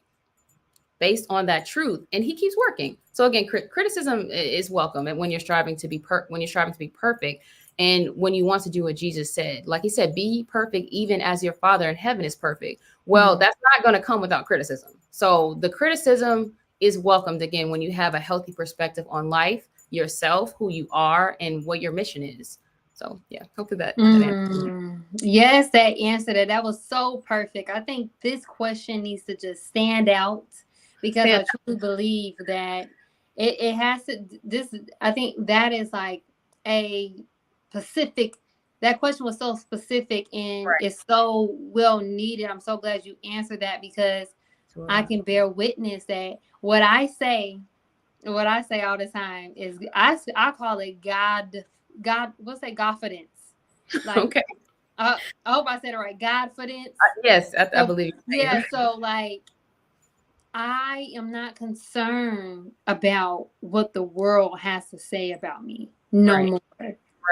Speaker 2: based on that truth, and he keeps working. So again, criticism is welcome, and when you're striving to be perfect, and when you want to do what Jesus said, like he said, be perfect even as your Father in heaven is perfect. Well,
Speaker 1: mm,
Speaker 2: that's not going to come without criticism. So the criticism is welcomed again when you have a healthy perspective on life, yourself, who you are, and what your mission is. So yeah, hopefully that answers.
Speaker 1: Yes, that answer that was so perfect. I think this question needs to just stand out because
Speaker 2: Stand
Speaker 1: I truly believe that it has to. This I think that is like a specific. That question was so specific and
Speaker 2: right,
Speaker 1: it's so well needed. I'm so glad you answered that because I can bear witness that what I say all the time is I call it God, what's that, Godfidence. Like,
Speaker 2: Okay.
Speaker 1: I hope I said it right. Godfidence.
Speaker 2: Yes, I
Speaker 1: So,
Speaker 2: believe you're saying
Speaker 1: yeah,
Speaker 2: it.
Speaker 1: so like I am not concerned about what the world has to say about me no
Speaker 2: Right.
Speaker 1: more.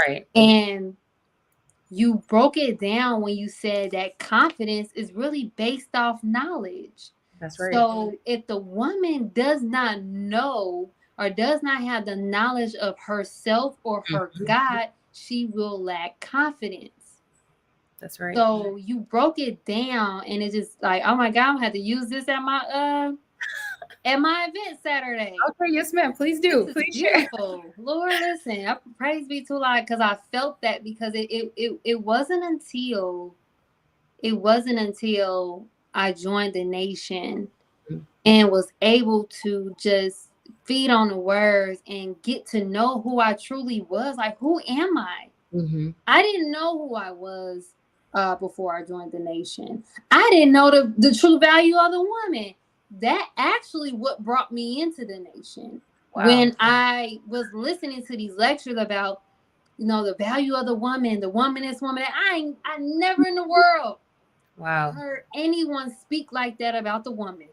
Speaker 2: Right.
Speaker 1: And you broke it down when you said that confidence is really based off knowledge.
Speaker 2: That's right.
Speaker 1: So if the woman does not know or does not have the knowledge of herself or her
Speaker 2: Mhm.
Speaker 1: God, she will lack confidence.
Speaker 2: That's right.
Speaker 1: So you broke it down and it's just like, oh my God, I'm gonna have to use this at my event Saturday.
Speaker 2: Okay, yes, ma'am. Please
Speaker 1: This
Speaker 2: do.
Speaker 1: is
Speaker 2: Please share.
Speaker 1: beautiful. Lord, listen, praise be to Allah, because I felt that because it wasn't until I joined the nation and was able to just feed on the words and get to know who I truly was. Like, who am I?
Speaker 2: Mm-hmm.
Speaker 1: I didn't know who I was before I joined the nation. I didn't know the true value of the woman. That actually what brought me into the nation.
Speaker 2: Wow.
Speaker 1: When I was listening to these lectures about, the value of the womanist woman, I never in the world
Speaker 2: Wow.
Speaker 1: heard anyone speak like that about the woman.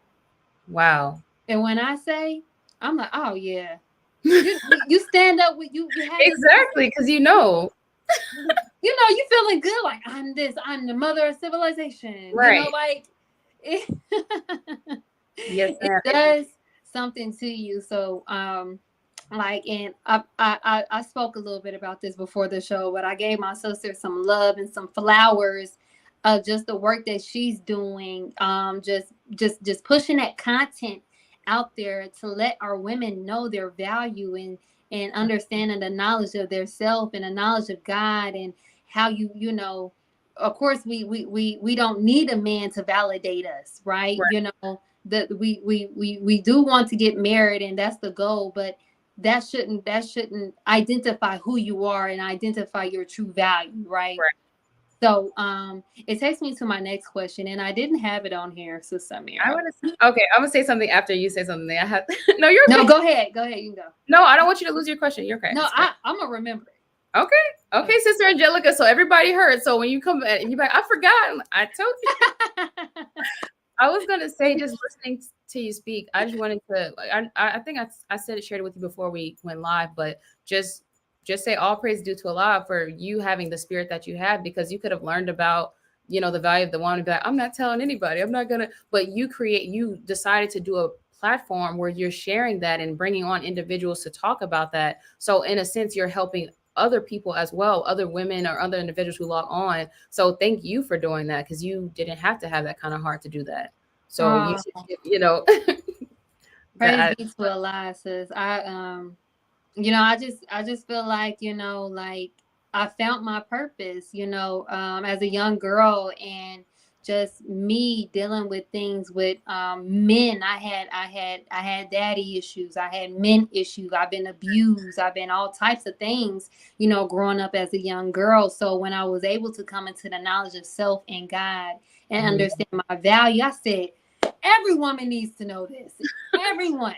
Speaker 2: Wow.
Speaker 1: And when I say, I'm like, oh yeah, you stand up with you have this,
Speaker 2: Exactly, because
Speaker 1: you feeling good, like I'm the mother of civilization,
Speaker 2: right.
Speaker 1: like it,
Speaker 2: Yes,
Speaker 1: it
Speaker 2: ma'am.
Speaker 1: does something to you. So like, and I spoke a little bit about this before the show, but I gave my sister some love and some flowers of just the work that she's doing, just pushing that content out there to let our women know their value and understanding the knowledge of their self and the knowledge of God, and how of course we don't need a man to validate us, right?
Speaker 2: Right.
Speaker 1: That we do want to get married, and that's the goal, but that shouldn't identify who you are and identify your true value, right?
Speaker 2: Right.
Speaker 1: So it takes me to my next question, and I didn't have it on here, Sister
Speaker 2: I
Speaker 1: Ameerah.
Speaker 2: want to. Okay, I'm gonna say something after you say something. I have. No, you're
Speaker 1: No,
Speaker 2: okay.
Speaker 1: go ahead, you can go.
Speaker 2: No, I don't want you to lose your question. You're okay.
Speaker 1: No,
Speaker 2: It's okay.
Speaker 1: I'm gonna remember it.
Speaker 2: Okay. Okay, Sister Angelica. So everybody heard. So when you come and you're like, I forgot. I told you. I was gonna say, just listening to you speak, I just wanted to. I think I said it, shared it with you before we went live, but just just say all praise due to Allah for you having the spirit that you have, because you could have learned about the value of the woman and be like, I'm not telling anybody. I'm not gonna. But you decided to do a platform where you're sharing that and bringing on individuals to talk about that. So in a sense, you're helping other people as well, other women or other individuals who log on. So thank you for doing that, because you didn't have to have that kind of heart to do that. So you
Speaker 1: Oh, praise
Speaker 2: that
Speaker 1: be to Allah, sis. I just feel like, like I found my purpose, as a young girl, and just me dealing with things with men. I had daddy issues, I had men issues, I've been abused, I've been all types of things, growing up as a young girl. So when I was able to come into the knowledge of self and God and
Speaker 2: Mhm.
Speaker 1: understand my value, I said, every woman needs to know this. Everyone.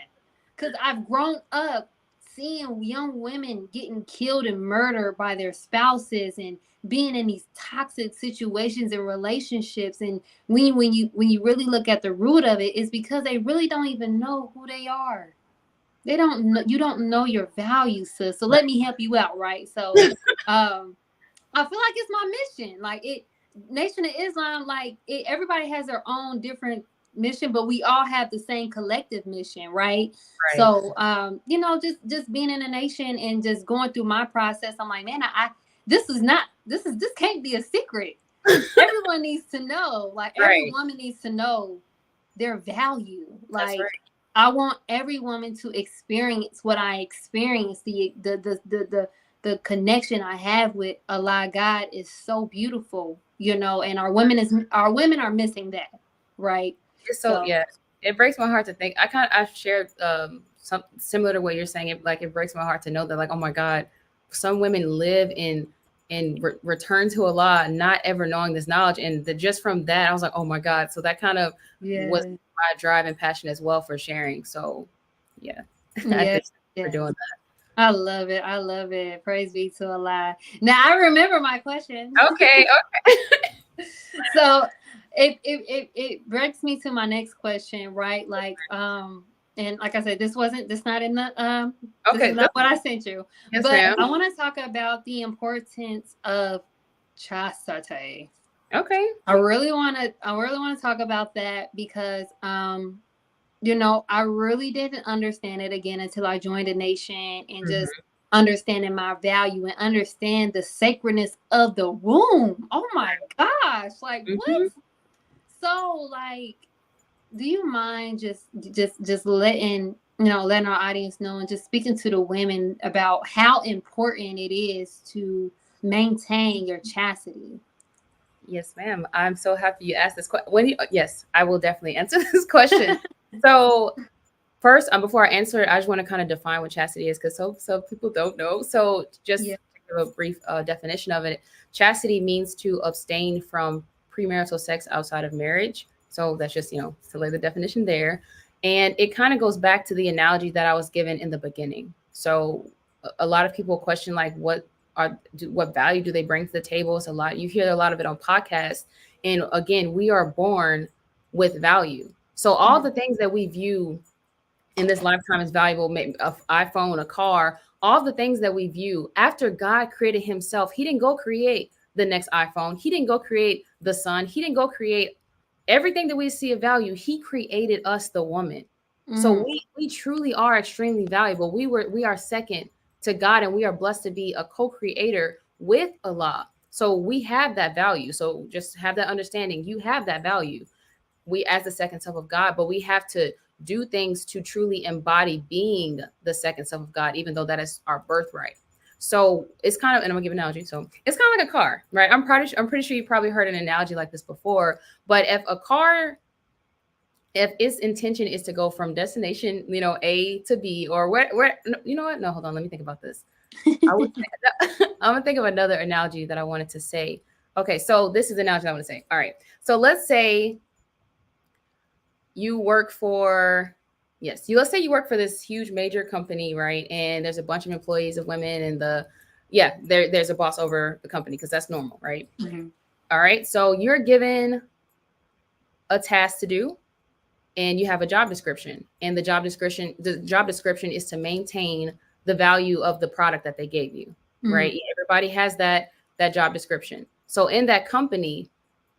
Speaker 1: Because I've grown up seeing young women getting killed and murdered by their spouses, and being in these toxic situations and relationships. And when you really look at the root of it, it's because they really don't even know who they are. They don't know, you don't know your value, sis. So let me help you out, right? So I feel like it's my mission. Like, Nation of Islam, like, everybody has their own different mission, but we all have the same collective mission, right?
Speaker 2: Right.
Speaker 1: So, just being in a nation and just going through my process, I'm like, man, this can't be a secret. Everyone needs to know. Like, every
Speaker 2: Right.
Speaker 1: woman needs to know their value.
Speaker 2: That's
Speaker 1: Like,
Speaker 2: right.
Speaker 1: I want every woman to experience what I experienced. The connection I have with Allah God is so beautiful, and our women are missing that, right?
Speaker 2: It's so
Speaker 1: So
Speaker 2: yeah. It breaks my heart to think. I've shared some similar to what you're saying. It breaks my heart to know that, like, oh my God, some women live in return to Allah, not ever knowing this knowledge, and just from that I was like, oh my God. So that kind of was
Speaker 1: yeah,
Speaker 2: my drive and passion as well for sharing. So yeah, I
Speaker 1: Yes,
Speaker 2: thank you for
Speaker 1: yes.
Speaker 2: doing
Speaker 1: I love it. I love it. Praise be to Allah. Now I remember my question.
Speaker 2: that. Okay.
Speaker 1: So it brings me to my next question, right? Like and like I said, this not in the this
Speaker 2: Okay.
Speaker 1: is not what I sent you.
Speaker 2: Yes,
Speaker 1: But
Speaker 2: ma'am.
Speaker 1: I want to talk about the importance of chastity.
Speaker 2: Okay.
Speaker 1: I really want to talk about that because I really didn't understand it again until I joined the nation and just
Speaker 2: Mhm.
Speaker 1: understanding my value and understand the sacredness of the womb. Oh my gosh. Like what?
Speaker 2: Mhm.
Speaker 1: So like, do you mind just letting our audience know and just speaking to the women about how important it is to maintain your chastity?
Speaker 2: Yes, ma'am. I'm so happy you asked this question. Yes, I will definitely answer this question. So first, before I answer it, I just want to kind of define what chastity is because so people don't know. So just
Speaker 1: Yeah.
Speaker 2: to give a brief definition of it, chastity means to abstain from premarital sex outside of marriage. So that's just to lay the definition there, and it kind of goes back to the analogy that I was given in the beginning. So a lot of people question like what value do they bring to the table? It's a lot. You hear a lot of it on podcasts, and again, we are born with value. So all
Speaker 1: Mm,
Speaker 2: the things that we view in this lifetime is valuable, maybe an iPhone, a car, all the things that we view. After God created himself, he didn't go create the next iPhone. He didn't go create the sun. He didn't go create everything that we see of value. He created us, the woman. So
Speaker 1: mm,
Speaker 2: we truly are extremely valuable. We are second to God, and we are blessed to be a co-creator with Allah. So we have that value. So just have that understanding. You have that value, we as the second self of God, but we have to do things to truly embody being the second self of God, even though that is our birthright. So it's kind of, and I'm gonna give an analogy. So it's kind of like a car, right? I'm pretty sure you probably heard an analogy like this before. But if its intention is to go from destination, A to B, or where, you know what? No, hold on. Let me think about this. I would, I'm gonna think of another analogy that I wanted to say. Okay, so this is the analogy I want to say. All right. So let's say you work for let's say you work for this huge major company, right? And there's a bunch of employees of women, and there's a boss over the company because that's normal, right?
Speaker 1: mhm,
Speaker 2: All right, so you're given a task to do, and you have a job description, and the job description is to maintain the value of the product that they gave you,
Speaker 1: mhm,
Speaker 2: right? Everybody has that job description. So in that company,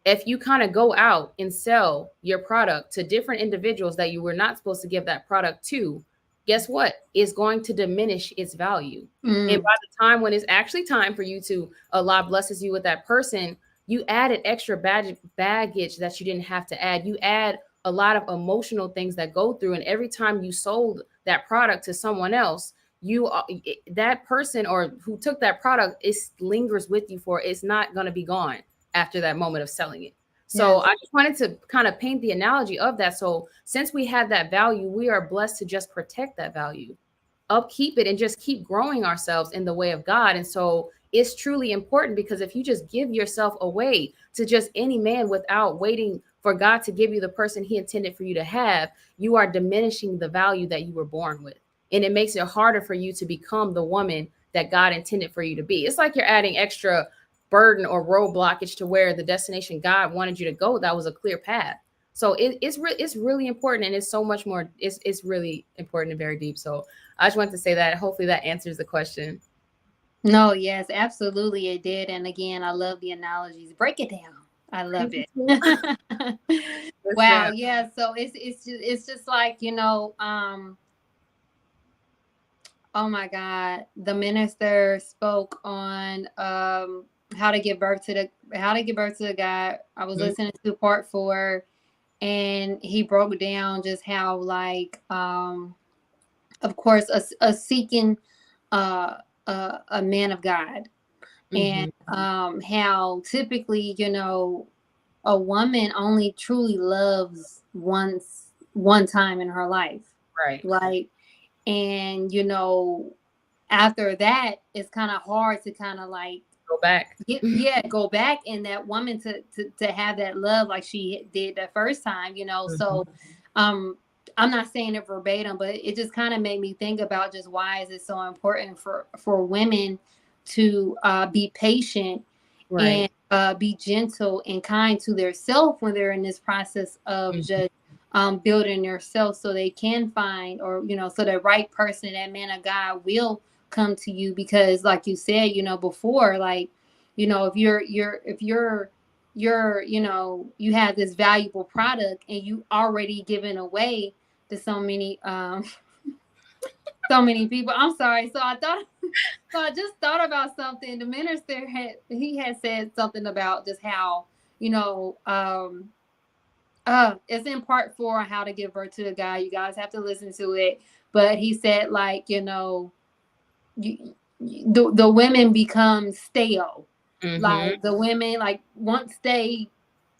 Speaker 2: if you kind of go out and sell your product to different individuals that you were not supposed to give that product to, guess what? It's going to diminish its value. And
Speaker 1: mm.
Speaker 2: by the time when it's actually time for you to, Allah blesses you with that person, you added extra baggage that you didn't have to add. You add a lot of emotional things that go through. And every time you sold that product to someone else, that person or who took that product, it lingers with you for it's not going to be gone after that moment of selling it. So
Speaker 1: Yes.
Speaker 2: I just wanted to kind of paint the analogy of that. So since we have that value, we are blessed to just protect that value, upkeep it, and just keep growing ourselves in the way of God. And so it's truly important, because if you just give yourself away to just any man without waiting for God to give you the person he intended for you to have, you are diminishing the value that you were born with. And it makes it harder for you to become the woman that God intended for you to be. It's like you're adding extra burden or roadblockage to where the destination God wanted you to go, that was a clear path. So it's really important, and it's so much more. It's really important and very deep. So I just wanted to say that. Hopefully that answers the question.
Speaker 1: No, yes, absolutely it did. And again, I love the analogies. Break it down. I love
Speaker 2: Thank you
Speaker 1: it.
Speaker 2: too. Yes,
Speaker 1: Wow,
Speaker 2: ma'am.
Speaker 1: yeah. So it's just like, oh my God, the minister spoke on how to give birth to the guy. I was
Speaker 2: Mhm.
Speaker 1: listening to part 4, and he broke down just how like of course a seeking a man of God, and
Speaker 2: Mhm.
Speaker 1: how typically a woman only truly loves one time in her life,
Speaker 2: Right.
Speaker 1: right? And after that it's kind of hard to kind of like
Speaker 2: Go back.
Speaker 1: go back, and that woman to have that love like she did the first time. So
Speaker 2: Mhm.
Speaker 1: um I'm not saying it verbatim, but it just kind of made me think about just why is it so important for women to be patient
Speaker 2: Right.
Speaker 1: and be gentle and kind to their self when they're in this process of
Speaker 2: Mhm.
Speaker 1: just building their self, so they can find, or so the right person, that man of God, will come to you. Because like you said, before, like, if you're you have this valuable product and you already given away to so many so many people. I'm sorry. So I just thought about something. The minister had said something about just how, you know, it's in part 4 on how to give birth to a guy. You guys have to listen to it. But he said, like, the women become stale.
Speaker 2: Mhm.
Speaker 1: Like the women, like, once they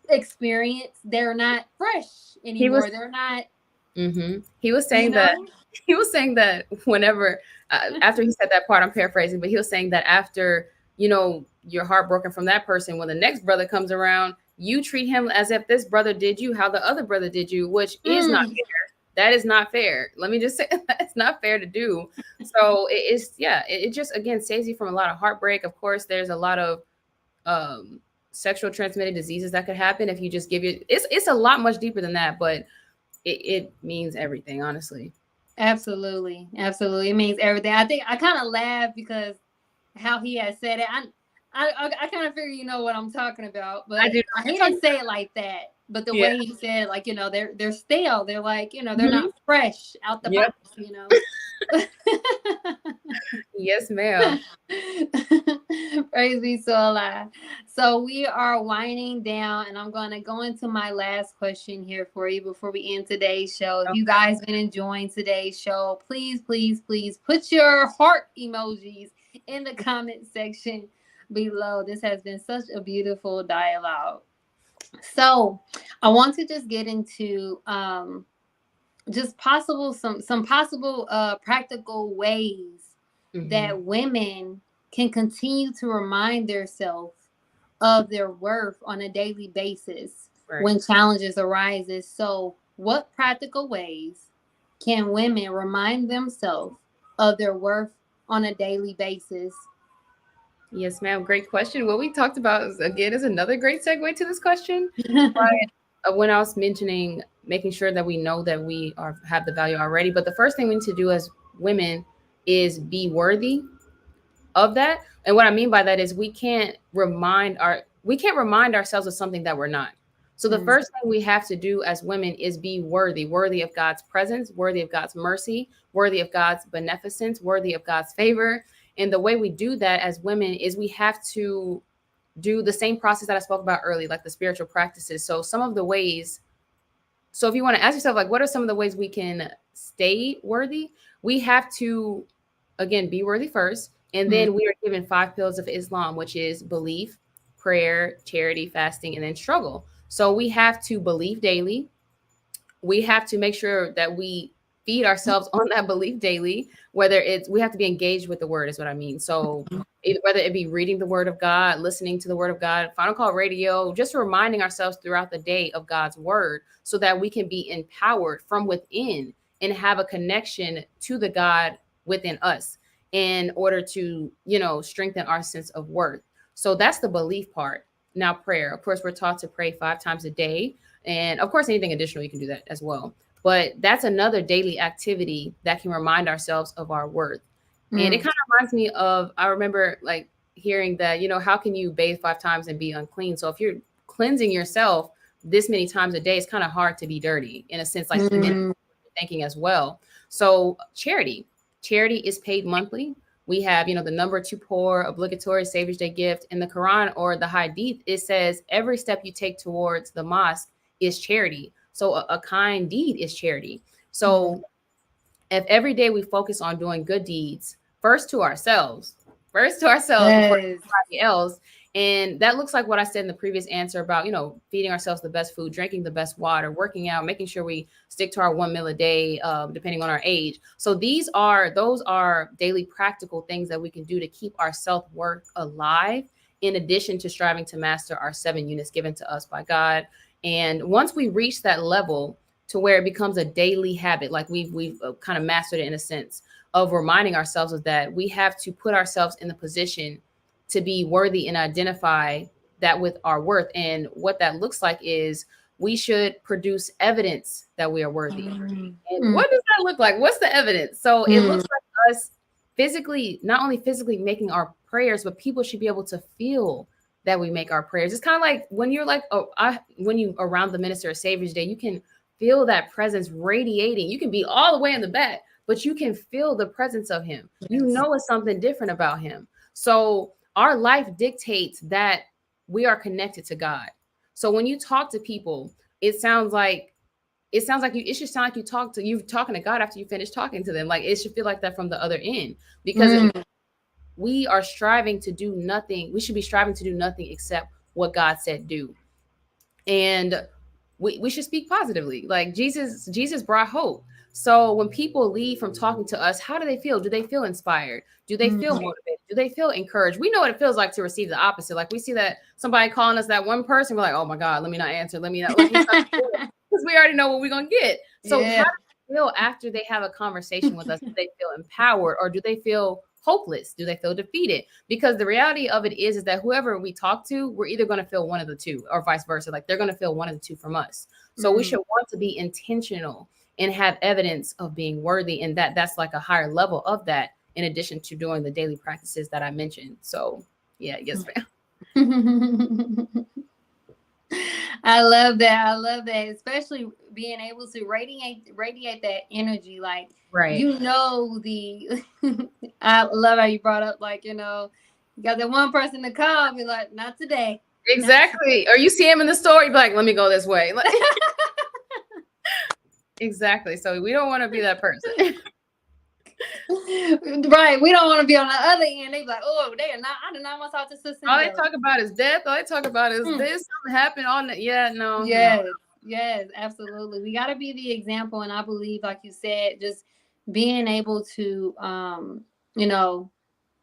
Speaker 1: experience, they're not fresh
Speaker 2: He was
Speaker 1: anymore. They're not,
Speaker 2: he was
Speaker 1: you
Speaker 2: saying that
Speaker 1: know.
Speaker 2: he was saying that whenever after he said that part, I'm paraphrasing, but he was saying that after you're heartbroken from that person, when the next brother comes around, you treat him as if this brother did you how the other brother did you, which is not
Speaker 1: Mm,
Speaker 2: fair. That is not fair. Let me just say that's not fair to do. So it is, yeah, it just again saves you from a lot of heartbreak. Of course, there's a lot of um sexual transmitted diseases that could happen if you just give you it's a lot much deeper than that, but it means everything, honestly.
Speaker 1: absolutely, absolutely. It means everything. I think I kind of laugh because how he has said it. I kind of figure you know what I'm talking about,
Speaker 2: I
Speaker 1: but
Speaker 2: do know what
Speaker 1: he
Speaker 2: you're talking
Speaker 1: didn't say it like that. But the
Speaker 2: about.
Speaker 1: way he said it, like, they're stale. They're like, they're
Speaker 2: Yeah.
Speaker 1: not fresh out the
Speaker 2: Yep.
Speaker 1: box.
Speaker 2: Yes, ma'am.
Speaker 1: Praise be so alive. So we are winding down, and I'm going to go into my last question here for you before we end today's show. If
Speaker 2: Oh,
Speaker 1: you guys been enjoying today's show, please, please, please put your heart emojis in the comment section below. This has been such a beautiful dialogue. So I want to just get into just possible some possible practical ways
Speaker 2: mhm.
Speaker 1: that women can continue to remind themselves of their worth on a daily basis
Speaker 2: Right.
Speaker 1: when challenges arises. So what practical ways can women remind themselves of their worth on a daily basis?
Speaker 2: Yes, ma'am. Great question. What we talked about is, again, is another great segue to this question. When I was mentioning making sure that we know that we are have the value already, but the first thing we need to do as women is be worthy of that. And what I mean by that is we can't remind ourselves of something that we're not. So the
Speaker 1: Mm,
Speaker 2: first thing we have to do as women is be worthy of God's presence, worthy of God's mercy, worthy of God's beneficence, worthy of God's favor. And the way we do that as women is we have to do the same process that I spoke about earlier, like the spiritual practices. So some of the ways, so if you want to ask yourself, like, what are some of the ways we can stay worthy? We have to, again, be worthy first. And
Speaker 1: mm,
Speaker 2: then we are given 5 pillars of Islam, which is belief, prayer, charity, fasting, and then struggle. So we have to believe daily. We have to make sure that we feed ourselves on that belief daily, whether it's we have to be engaged with the word is what I mean. So whether it be reading the word of God, listening to the word of God, final call radio, just reminding ourselves throughout the day of God's word so that we can be empowered from within and have a connection to the God within us in order to, strengthen our sense of worth. So that's the belief part. Now, prayer. Of course, we're taught to pray 5 times a day. And of course, anything additional, you can do that as well. But that's another daily activity that can remind ourselves of our worth. And it
Speaker 1: mm.
Speaker 2: kind of reminds me of, I remember like hearing that, how can you bathe 5 times and be unclean? So if you're cleansing yourself this many times a day, it's kind of hard to be dirty in a sense, like humanity
Speaker 1: Mm.
Speaker 2: thinking as well. So charity is paid monthly. We have, the number to poor, obligatory Savior's Day gift. In the Quran or the Hadith, it says every step you take towards the mosque is charity. So a kind deed is charity.
Speaker 1: Mm.
Speaker 2: So if every day we focus on doing good deeds, first to ourselves before
Speaker 1: Yes.
Speaker 2: anybody else. And that looks like what I said in the previous answer about, feeding ourselves the best food, drinking the best water, working out, making sure we stick to our 1 meal a day, depending on our age. So those are daily practical things that we can do to keep our self-worth alive, in addition to striving to master our 7 units given to us by God. And once we reach that level, to where it becomes a daily habit. Like we've kind of mastered it in a sense of reminding ourselves of that. We have to put ourselves in the position to be worthy and identify that with our worth. And what that looks like is we should produce evidence that we are worthy.
Speaker 1: Mm,
Speaker 2: And
Speaker 1: mm,
Speaker 2: what does that look like? What's the evidence? So it
Speaker 1: mm,
Speaker 2: looks like us physically, not only physically making our prayers, but people should be able to feel that we make our prayers. It's kind of like when you're like, when you around the minister of Savior's Day, you can feel that presence radiating. You can be all the way in the back, but you can feel the presence of him. You
Speaker 1: yes.
Speaker 2: know it's something different about him. So our life dictates that we are connected to God. So when you talk to people, it sounds like it should sound like you talking to God after you finish talking to them. Like it should feel like that from the other end, because
Speaker 1: Mm,
Speaker 2: we are striving to do nothing. We should be striving to do nothing except what God said do. And we should speak positively. Like Jesus brought hope. So when people leave from talking to us, how do they feel? Do they feel inspired? Do they feel
Speaker 1: mm.
Speaker 2: motivated? Do they feel encouraged? We know what it feels like to receive the opposite. Like we see that somebody calling us that one person, we're like, oh my God, let me not answer. Let me not, like we start because we already know what we're gonna get. So how
Speaker 1: Yeah.
Speaker 2: do they feel after they have a conversation with us? Do they feel empowered, or do they feel hopeless? Do they feel defeated? Because the reality of it is that whoever we talk to, we're either going to feel one of the two, or vice versa. Like they're going to feel one of the two from us. So we
Speaker 1: Mm,
Speaker 2: should want to be intentional and have evidence of being worthy, and that's like a higher level of that, in addition to doing the daily practices that I mentioned. So yeah, yes, ma'am.
Speaker 1: mm. I love that. I love that, especially being able to radiate that energy. Like
Speaker 2: Right.
Speaker 1: the. I love how you brought up, like you got that one person to call, be like, not today, not.
Speaker 2: Exactly. Or you see him in the store, you're like, let me go this way. Like, exactly. So we don't want to be that person.
Speaker 1: Right, we don't want to be on the other end. They be like, oh, they are not. I do not want to talk to Sister
Speaker 2: All they
Speaker 1: Angelica.
Speaker 2: talk about is death. All they talk about is
Speaker 1: Mm.
Speaker 2: this. Something happened on the, yeah, no, no.
Speaker 1: Yes, yes, absolutely. We got to be the example, and I believe, like you said, just being able to, you know,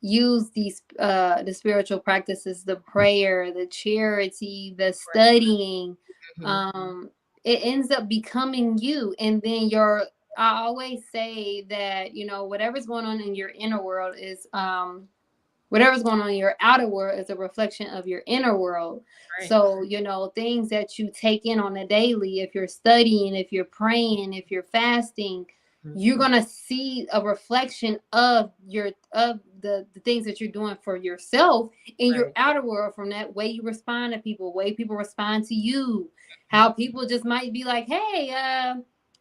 Speaker 1: use these the spiritual practices, the prayer, the charity, the studying.
Speaker 2: Mhm.
Speaker 1: Um, it ends up becoming you, and then your. I always say that whatever's going on in your inner world is whatever's going on in your outer world is a reflection of your inner world.
Speaker 2: Right.
Speaker 1: So, things that you take in on a daily, if you're studying, if you're praying, if you're fasting, you're
Speaker 2: Mhm.
Speaker 1: going to see a reflection of the things that you're doing for yourself in your
Speaker 2: Right.
Speaker 1: outer world, from that way you respond to people, way people respond to you, how people just might be like, hey,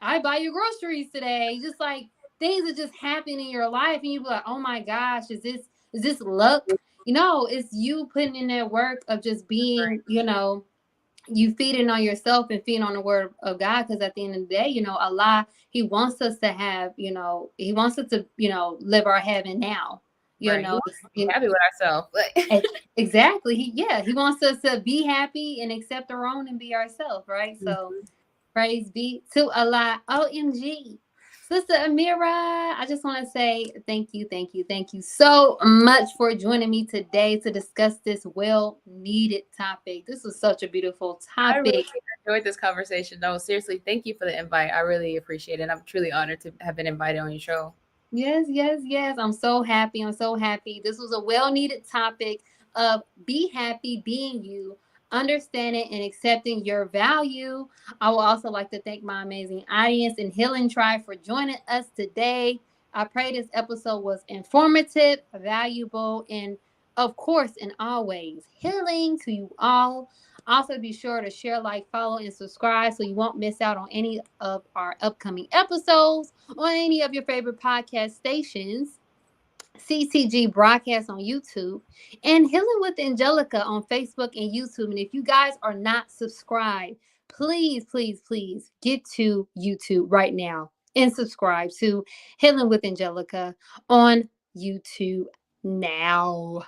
Speaker 1: I buy your groceries today. Just like things that just happen in your life, and you be like, oh my gosh, is this luck? It's you putting in that work of just being, you feeding on yourself and feeding on the word of God. Because at the end of the day, Allah, He wants us to have, He wants us to, live our heaven now. You
Speaker 2: Right. He
Speaker 1: know,
Speaker 2: wants us to be happy with ourselves.
Speaker 1: e- exactly. He wants us to be happy and accept our own and be ourselves, right? So praise be to Allah. OMG. Sister Ameerah, I just want to say thank you, thank you, thank you so much for joining me today to discuss this well needed topic. This was such a beautiful
Speaker 2: I really
Speaker 1: topic.
Speaker 2: enjoyed this conversation. No, seriously, thank you for the invite. I really appreciate it. I'm truly honored to have been invited on your show.
Speaker 1: Yes, yes, yes. I'm so happy. I'm so happy. This was a well needed topic of be happy being you, understanding and accepting your value. I would also like to thank my amazing audience and Healing Tribe for joining us today. I pray this episode was informative, valuable, and of course, and always healing to you all. Also, be sure to share, like, follow, and subscribe so you won't miss out on any of our upcoming episodes on any of your favorite podcast stations. CCG broadcast on YouTube, and Healing with Angelica on Facebook and YouTube. And if you guys are not subscribed, please, please, please get to YouTube right now and subscribe to Healing with Angelica on YouTube now.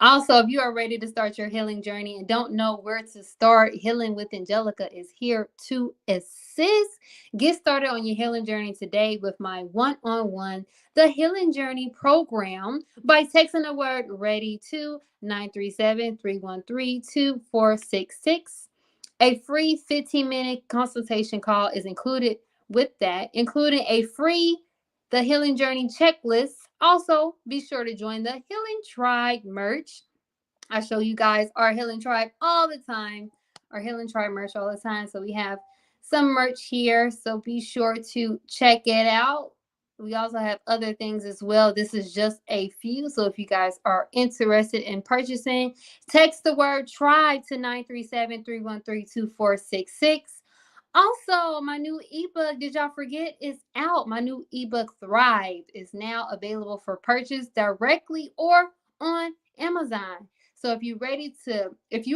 Speaker 1: Also, if you are ready to start your healing journey and don't know where to start, Healing with Angelica is here to assist. Get started on your healing journey today with my one-on-one The Healing Journey program by texting the word ready to 937-313-2466. A free 15-minute consultation call is included with that, including a free The Healing Journey checklist. Also, be sure to join the Healing Tribe merch. I show you guys our Healing Tribe all the time, our Healing Tribe merch all the time. So we have some merch here. So be sure to check it out. We also have other things as well. This is just a few. So if you guys are interested in purchasing, text the word tribe to 937-313-2466. Also, my new ebook, did y'all forget, is out. My new ebook, Thrive, is now available for purchase directly or on Amazon. So if you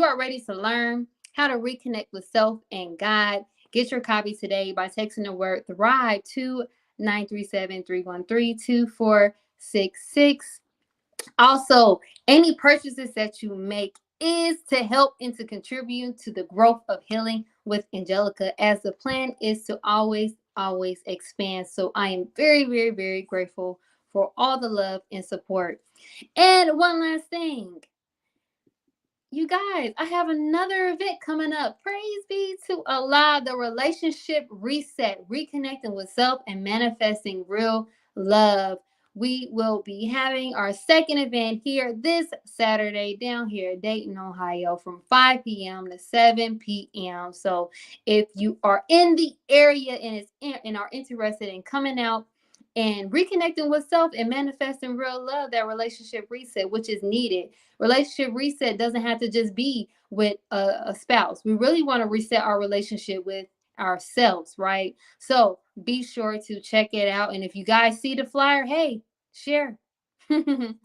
Speaker 1: are ready to learn how to reconnect with self and God, get your copy today by texting the word Thrive to 937-313-2466. Also, any purchases that you make is to help and to contribute to the growth of Healing with Angelica, as the plan is to always expand. So I am very, very, very grateful for all the love and support. And one last thing, you guys, I have another event coming up. Praise be to Allah, the relationship reset, reconnecting with self and manifesting real love. We will be having our second event here this Saturday down here at Dayton, Ohio from 5 p.m. to 7 p.m. So if you are in the area and are interested in coming out and reconnecting with self and manifesting real love, that relationship reset, which is needed. Relationship reset doesn't have to just be with a spouse. We really want to reset our relationship with ourselves, right? So be sure to check it out. And if you guys see the flyer, hey, share. And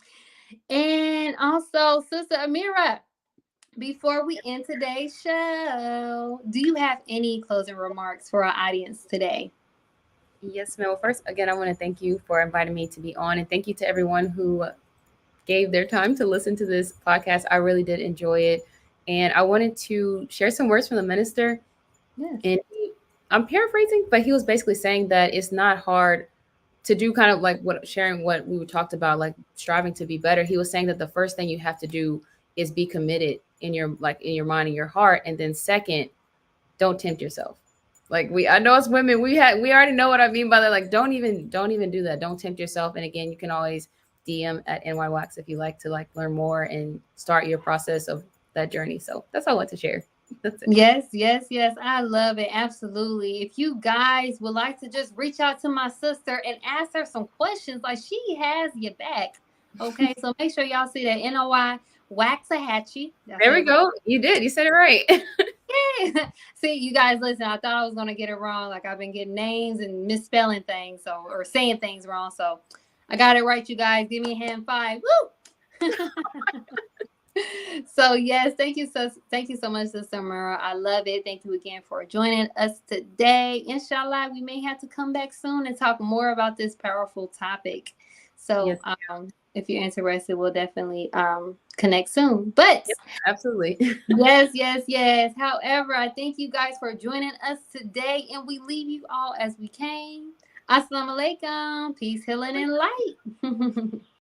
Speaker 1: also, Sister Ameerah, before we end today's show, do you have any closing remarks for our audience today?
Speaker 2: Yes, ma'am. Well, first, again, I want to thank you for inviting me to be on, and thank you to everyone who gave their time to listen to this podcast. I really did enjoy it. And I wanted to share some words from the minister.
Speaker 1: Yes.
Speaker 2: And I'm paraphrasing, but he was basically saying that it's not hard to do kind of like what sharing what we talked about, like striving to be better. He was saying that the first thing you have to do is be committed in your mind and your heart. And then second, don't tempt yourself. Like I know as women, we already know what I mean by that. Like don't even do that. Don't tempt yourself. And again, you can always DM at NYWax if you like to like learn more and start your process of that journey. So that's all I want to share. That's it.
Speaker 1: Yes, yes, yes. I love it. Absolutely. If you guys would like to just reach out to my sister and ask her some questions, like she has your back. Okay. So make sure y'all see that NOI Waxahachie. Did I
Speaker 2: There
Speaker 1: say
Speaker 2: we
Speaker 1: it right?
Speaker 2: go. You did. You said it right.
Speaker 1: See, you guys, listen, I thought I was going to get it wrong. Like I've been getting names and misspelling things, or saying things wrong. So I got it right, you guys. Give me a hand five. Woo! So yes, thank you so much, Sister Ameerah. I love it. Thank you again for joining us today. Inshallah, we may have to come back soon and talk more about this powerful topic. So
Speaker 2: Yes.
Speaker 1: if you're interested, we'll definitely connect soon. But
Speaker 2: Yep. Absolutely.
Speaker 1: yes, yes, yes. However, I thank you guys for joining us today, and we leave you all as we came. Assalamu alaikum. Peace, healing, and light.